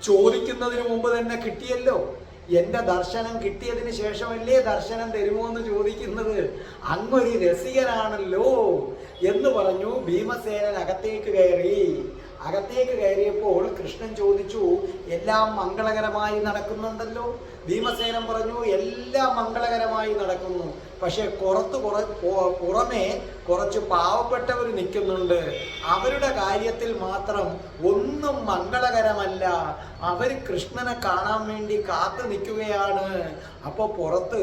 ചോദിക്കുന്നതിന് മുമ്പ് തന്നെ കിട്ടിയല്ലോ. എൻ്റെ ദർശനം കിട്ടിയതിന് ശേഷമല്ലേ ദർശനം തരുമോ എന്ന് ചോദിക്കുന്നത്? അങ്ങൊരു രസികനാണല്ലോ എന്ന് പറഞ്ഞു. ഭീമസേനൻ അകത്തേക്ക് കയറിയപ്പോൾ കൃഷ്ണൻ ചോദിച്ചു, എല്ലാം മംഗളകരമായി നടക്കുന്നുണ്ടല്ലോ? ഭീമസേനൻ പറഞ്ഞു, എല്ലാം മംഗളകരമായി നടക്കുന്നു. പക്ഷെ പുറമെ കുറച്ച് പാവപ്പെട്ടവർ നിൽക്കുന്നുണ്ട്. അവരുടെ കാര്യത്തിൽ മാത്രം ഒന്നും മംഗളകരമല്ല. അവർ കൃഷ്ണനെ കാണാൻ വേണ്ടി കാത്തു നിൽക്കുകയാണ്. അപ്പോൾ പുറത്ത്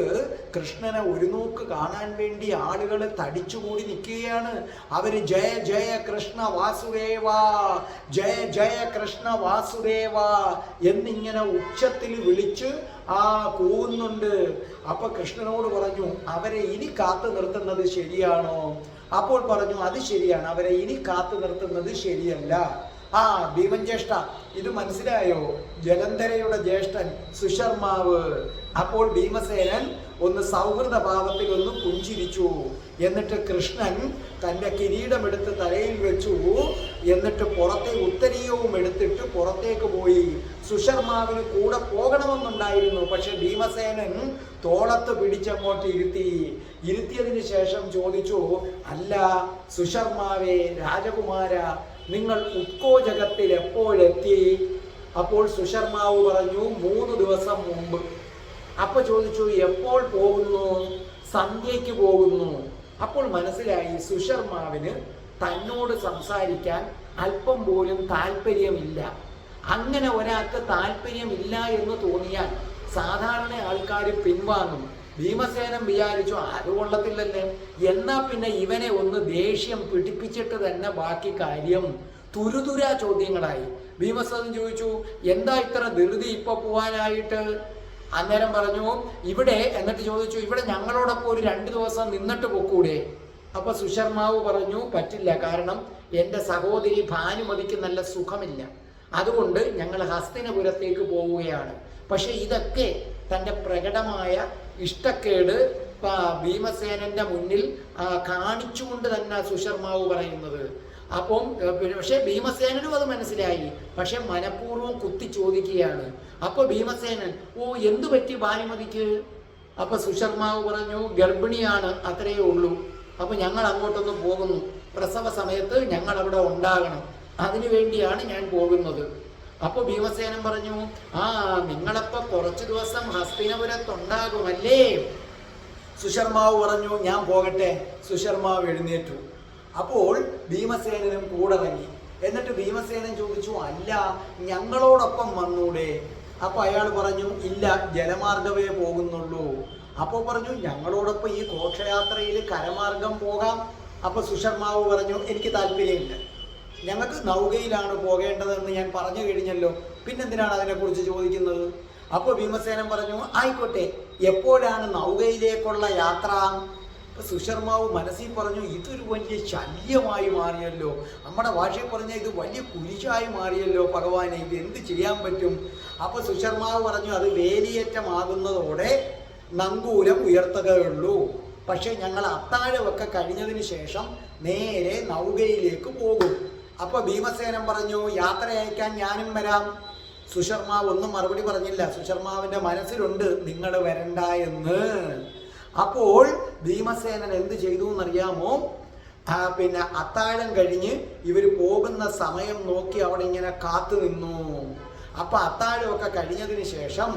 കൃഷ്ണനെ ഒരു നോക്ക് കാണാൻ വേണ്ടി ആളുകൾ തടിച്ചുകൂടി നിൽക്കുകയാണ്. അവർ ജയ ജയ കൃഷ്ണ വാസുദേവ, ജയ ജയ കൃഷ്ണ വാസുദേവ എന്നിങ്ങനെ ഉച്ചത്തിൽ വിളിച്ച് കൂവുന്നുണ്ട്. അപ്പൊ കൃഷ്ണനോട് പറഞ്ഞു, അവരെ ഇനി കാത്തു നിർത്തുന്നത് ശരിയാണോ? അപ്പോൾ പറഞ്ഞു, അത് ശരിയാണ്, അവരെ ഇനി കാത്തു നിർത്തുന്നത് ശരിയല്ല. ഭീമൻ ജ്യേഷ്ഠ, ഇത് മനസ്സിലായോ? ജലന്ധരയുടെ ജ്യേഷ്ഠൻ സുശർമാവ്. അപ്പോൾ ഭീമസേനൻ ഒന്ന് സൗഹൃദ ഭാവത്തിൽ ഒന്ന് പുഞ്ചിരിച്ചു. എന്നിട്ട് കൃഷ്ണൻ തൻ്റെ കിരീടമെടുത്ത് തലയിൽ വെച്ചു. എന്നിട്ട് പുറത്തെ ഉത്തരീയവും എടുത്തിട്ട് പുറത്തേക്ക് പോയി. സുശർമാവിന് കൂടെ പോകണമെന്നുണ്ടായിരുന്നു. പക്ഷെ ഭീമസേനൻ തോളത്ത് പിടിച്ചങ്ങോട്ട് ഇരുത്തിയതിന് ശേഷം ചോദിച്ചു, അല്ല സുശർമാവേ, രാജകുമാര, നിങ്ങൾ ഉത്കോചകത്തിൽ എപ്പോഴെത്തി? അപ്പോൾ സുശർമാവ് പറഞ്ഞു, 3 ദിവസം മുമ്പ്. അപ്പൊ ചോദിച്ചു, എപ്പോൾ പോകുന്നു? സന്ധ്യയ്ക്ക് പോകുന്നു. അപ്പോൾ മനസ്സിലായി സുശർമാവിന് തന്നോട് സംസാരിക്കാൻ അല്പം പോലും താല്പര്യമില്ല. അങ്ങനെ ഒരാൾക്ക് താല്പര്യമില്ല എന്ന് തോന്നിയാൽ സാധാരണ ആൾക്കാർ പിൻവാങ്ങും. ഭീമസേനൻ വിചാരിച്ചു അത് കൊള്ളത്തില്ലല്ലേ, എന്നാ പിന്നെ ഇവനെ ഒന്ന് ദേഷ്യം പിടിപ്പിച്ചിട്ട് തന്നെ ബാക്കി കാര്യം. തുരുതുരാ ചോദ്യങ്ങളായി. ഭീമസേനൻ ചോദിച്ചു, എന്താ ഇത്ര ധൃതി ഇപ്പൊ പോവാനായിട്ട്? അന്നേരം പറഞ്ഞു ഇവിടെ, എന്നിട്ട് ചോദിച്ചു ഇവിടെ ഞങ്ങളോടൊപ്പം ഒരു 2 ദിവസം നിന്നിട്ട് പൊക്കൂടെ? അപ്പൊ സുശർമാവ് പറഞ്ഞു പറ്റില്ല, കാരണം എൻ്റെ സഹോദരി ഭാനുമതിക്ക് നല്ല സുഖമില്ല, അതുകൊണ്ട് ഞങ്ങൾ ഹസ്തിനപുരത്തേക്ക് പോവുകയാണ്. പക്ഷെ ഇതൊക്കെ തൻ്റെ പ്രകടമായ ഇഷ്ടക്കേട് ഭീമസേനന്റെ മുന്നിൽ കാണിച്ചുകൊണ്ട് തന്നെ സുശർമാവ് പറയുന്നത്. അപ്പം പക്ഷെ ഭീമസേനനും അത് മനസ്സിലായി, പക്ഷെ മനഃപൂർവ്വം കുത്തി ചോദിക്കുകയാണ്. അപ്പൊ ഭീമസേനൻ, ഓ എന്തു പറ്റി ഭാനുമതിക്ക്? അപ്പൊ സുശർമാവ് പറഞ്ഞു ഗർഭിണിയാണ്, അത്രയേ ഉള്ളൂ. അപ്പൊ ഞങ്ങൾ അങ്ങോട്ടൊന്ന് പോകുന്നു, പ്രസവ സമയത്ത് ഞങ്ങൾ അവിടെ ഉണ്ടാകണം, അതിനു വേണ്ടിയാണ് ഞാൻ പോകുന്നത്. അപ്പൊ ഭീമസേനൻ പറഞ്ഞു, ആ നിങ്ങളപ്പോ കുറച്ചു ദിവസം ഹസ്തിനപുരത്തുണ്ടാകുമല്ലേ? സുശർമാവ് പറഞ്ഞു ഞാൻ പോകട്ടെ. സുശർമാവ് എഴുന്നേറ്റു. അപ്പോൾ ഭീമസേനനും കൂടെ ഇറങ്ങി. എന്നിട്ട് ഭീമസേനൻ ചോദിച്ചു, അല്ല ഞങ്ങളോടൊപ്പം വന്നൂടെ? അപ്പൊ അയാൾ പറഞ്ഞു ഇല്ല, ജലമാർഗമേ പോകുന്നുള്ളൂ. അപ്പോൾ പറഞ്ഞു ഞങ്ങളോടൊപ്പം ഈ ഘോഷയാത്രയിൽ കരമാർഗം പോകാം. അപ്പൊ സുശർമാവ് പറഞ്ഞു എനിക്ക് താല്പര്യമില്ല, ഞങ്ങൾക്ക് നൗകയിലാണ് പോകേണ്ടതെന്ന് ഞാൻ പറഞ്ഞു കഴിഞ്ഞല്ലോ, പിന്നെന്തിനാണ് അതിനെക്കുറിച്ച് ചോദിക്കുന്നത്? അപ്പോൾ ഭീമസേനൻ പറഞ്ഞു ആയിക്കോട്ടെ, എപ്പോഴാണ് നൗകയിലേക്കുള്ള യാത്ര? സുശർമാവ് മനസ്സിൽ പറഞ്ഞു ഇതൊരു വലിയ ശല്യമായി മാറിയല്ലോ, നമ്മുടെ ഭാഷയിൽ പറഞ്ഞാൽ ഇത് വലിയ കുരിശായി മാറിയല്ലോ ഭഗവാനെ, ഇത് എന്ത് ചെയ്യാൻ പറ്റും? അപ്പോൾ സുശർമാവ് പറഞ്ഞു അത് വേലിയേറ്റമാകുന്നതോടെ നങ്കൂരം ഉയർത്തുകയുള്ളൂ, പക്ഷെ ഞങ്ങൾ അത്താഴമൊക്കെ കഴിഞ്ഞതിന് ശേഷം നേരെ നൗകയിലേക്ക് പോകും. അപ്പൊ ഭീമസേനൻ പറഞ്ഞു യാത്ര അയക്കാൻ ഞാനും വരാം. സുശർമാവ് ഒന്നും മറുപടി പറഞ്ഞില്ല. സുശർമാവിന്റെ മനസ്സിലുണ്ട് നിങ്ങൾ വരണ്ട എന്ന്. അപ്പോൾ ഭീമസേനൻ എന്ത് ചെയ്തു എന്നറിയാമോ? പിന്നെ അത്താഴം കഴിഞ്ഞ് ഇവർ പോകുന്ന സമയം നോക്കി അവിടെ ഇങ്ങനെ കാത്തു നിന്നു. അപ്പൊ അത്താഴമൊക്കെ കഴിഞ്ഞതിന് ശേഷം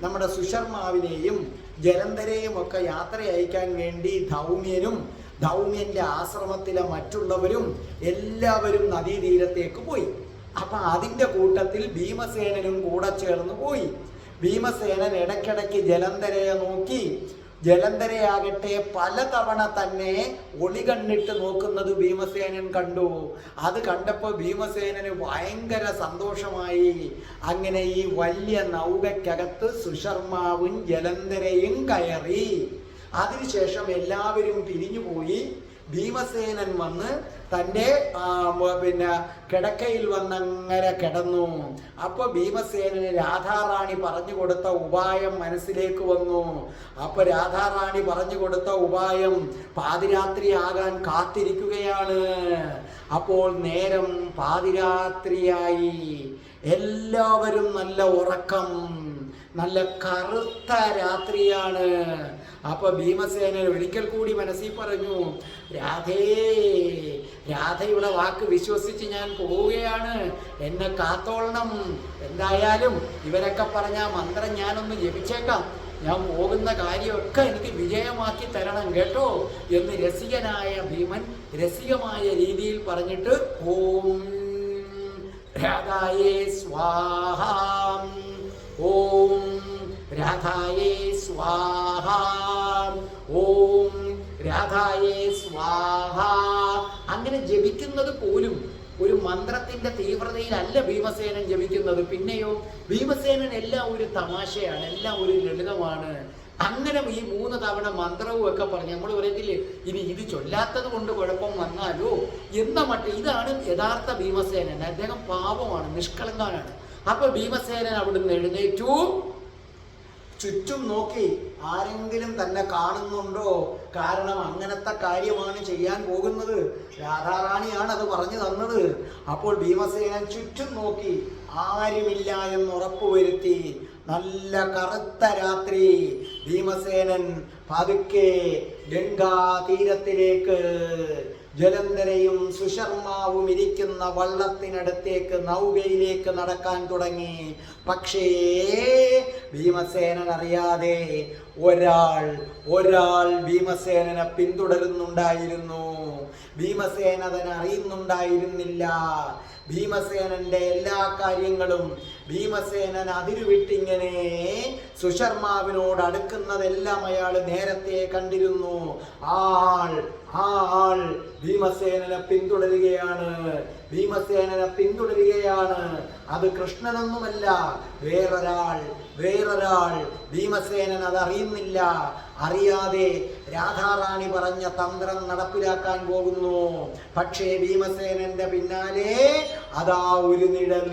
നമ്മുടെ സുശർമാവിനെയും ജലന്ധരെയും ഒക്കെ യാത്ര അയക്കാൻ വേണ്ടി ധൗമ്യനും ധൗമ്യന്റെ ആശ്രമത്തിലെ മറ്റുള്ളവരും എല്ലാവരും നദീതീരത്തേക്ക് പോയി. അപ്പൊ അതിൻ്റെ കൂട്ടത്തിൽ ഭീമസേനനും കൂടെ ചേർന്ന് പോയി. ഭീമസേനൻ ഇടയ്ക്കിടയ്ക്ക് ജലന്ധരയെ നോക്കി. ജലന്ധരയാകട്ടെ പലതവണ തന്നെ ഒളികണ്ണിട്ട് നോക്കുന്നത് ഭീമസേനൻ കണ്ടു. അത് കണ്ടപ്പോൾ ഭീമസേനന് ഭയങ്കര സന്തോഷമായി. അങ്ങനെ ഈ വലിയ നൗകയ്ക്കകത്ത് സുശർമാവും ജലന്ധരയും കയറി. അതിനുശേഷം എല്ലാവരും പിരിഞ്ഞുപോയി. ഭീമസേനൻ വന്ന് തൻ്റെ പിന്നെ കിടക്കയിൽ വന്നങ്ങനെ കിടന്നു. അപ്പൊ ഭീമസേനന് രാധാറാണി പറഞ്ഞു കൊടുത്ത ഉപായം മനസ്സിലേക്ക് വന്നു. അപ്പൊ രാധാറാണി പറഞ്ഞു കൊടുത്ത ഉപായം പാതിരാത്രി ആകാൻ കാത്തിരിക്കുകയാണ്. അപ്പോൾ നേരം പാതിരാത്രിയായി. എല്ലാവരും നല്ല ഉറക്കം, നല്ല കറുത്ത രാത്രിയാണ്. അപ്പൊ ഭീമസേനൻ ഒരിക്കൽ കൂടി മനസ്സിൽ പറഞ്ഞു രാധേ, രാധയുടെ വാക്ക് വിശ്വസിച്ച് ഞാൻ പോവുകയാണ്, എന്നെ കാത്തോളണം. എന്തായാലും ഇവരൊക്കെ പറഞ്ഞ മന്ത്രം ഞാനൊന്ന് ജപിച്ചേക്കാം, ഞാൻ പോകുന്ന കാര്യമൊക്കെ എനിക്ക് വിജയമാക്കി തരണം കേട്ടോ എന്ന് രസികനായ ഭീമൻ രസികമായ രീതിയിൽ പറഞ്ഞിട്ട് ഓം രാധായേ സ്വാഹ, ഓം രാധായേ സ്വാഹ, ഓം രാധായേ സ്വാഹ അങ്ങനെ ജപിക്കുന്നത് പോലും ഒരു മന്ത്രത്തിന്റെ തീവ്രതയിലല്ല ഭീമസേനൻ ജപിക്കുന്നത്. പിന്നെയോ ഭീമസേനൻ എല്ലാം ഒരു തമാശയാണ്, എല്ലാം ഒരു ലളിതമാണ്. അങ്ങനെ ഈ 3 തവണ മന്ത്രവും ഒക്കെ പറഞ്ഞ് നമ്മൾ പറയത്തില്ലേ ഇനി ഇത് ചൊല്ലാത്തത് കൊണ്ട് കുഴപ്പം വന്നാലോ എന്ന മട്ട്. ഇതാണ് യഥാർത്ഥ ഭീമസേനൻ. അദ്ദേഹം പാവമാണ്, നിഷ്കളങ്കനാണ്. അപ്പൊ ഭീമസേനൻ അവിടുന്ന് എഴുന്നേറ്റു, ചുറ്റും നോക്കി ആരെങ്കിലും തന്നെ കാണുന്നുണ്ടോ, കാരണം അങ്ങനത്തെ കാര്യമാണ് ചെയ്യാൻ പോകുന്നത്. രാധാറാണിയാണ് അത് പറഞ്ഞു തന്നത്. അപ്പോൾ ഭീമസേനൻ ചുറ്റും നോക്കി, ആരുമില്ല എന്ന് ഉറപ്പുവരുത്തി. നല്ല കറുത്ത രാത്രി. ഭീമസേനൻ പതുക്കെ ഗംഗാ തീരത്തിലേക്ക് ജലന്ധരയും സുശർമാവും ഇരിക്കുന്ന വള്ളത്തിനടുത്തേക്ക് നൗകയിലേക്ക് നടക്കാൻ തുടങ്ങി. പക്ഷേ ഭീമസേനൻ അറിയാതെ ഒരാൾ ഭീമസേനനെ പിന്തുടരുന്നുണ്ടായിരുന്നു. ഭീമസേന അതിനെ അറിയുന്നുണ്ടായിരുന്നില്ല. ഭീമസേനന്റെ എല്ലാ കാര്യങ്ങളും ഭീമസേനൻ അതിരുവിട്ടിങ്ങനെ സുശർമാവിനോട് അടുക്കുന്നതെല്ലാം അയാൾ നേരത്തെ കണ്ടിരുന്നു. ആ ആൾ ഭീമസേനനെ പിന്തുടരുകയാണ്. അത് കൃഷ്ണനൊന്നുമല്ല, വേറൊരാൾ. ഭീമസേനൻ അത് അറിയുന്നില്ല. അറിയാതെ രാധാറാണി പറഞ്ഞ തന്ത്രം നടപ്പിലാക്കാൻ പോകുന്നു. പക്ഷേ ഭീമസേനന്റെ പിന്നാലെ അതാ ഒരു നിഴൽ.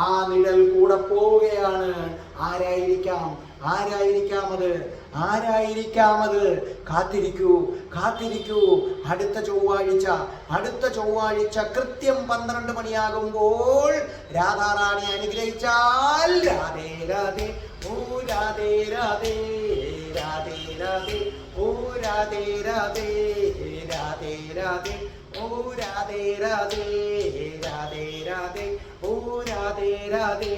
ആ നിഴൽ കൂടെ പോവുകയാണ്. ആരായിരിക്കാം അത്? കാത്തിരിക്കൂ. അടുത്ത ചൊവ്വാഴ്ച കൃത്യം 12 മണിയാകുമ്പോൾ രാധാറാണി അനുഗ്രഹിച്ചാൽ രാധേ രാധേ ഓ രാധേ രാധേ രാധേ രാധേ ഓ രാധേ രാധേ രാധേ രാധേ ഓ രാധേ രാധേ രാധേ രാധേ ഓ രാധേ രാധേ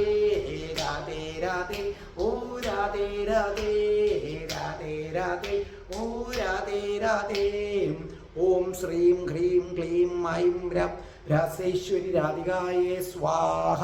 രാധേ രാധേ ഓ രാധേ രാധേ രാധേ രാധേ ഓ രാധേ രാധേ. ഓം ശ്രീം ഹ്രീം ക്ലീം ഐം രസേശ്വരി രാധികായേ സ്വാഹ.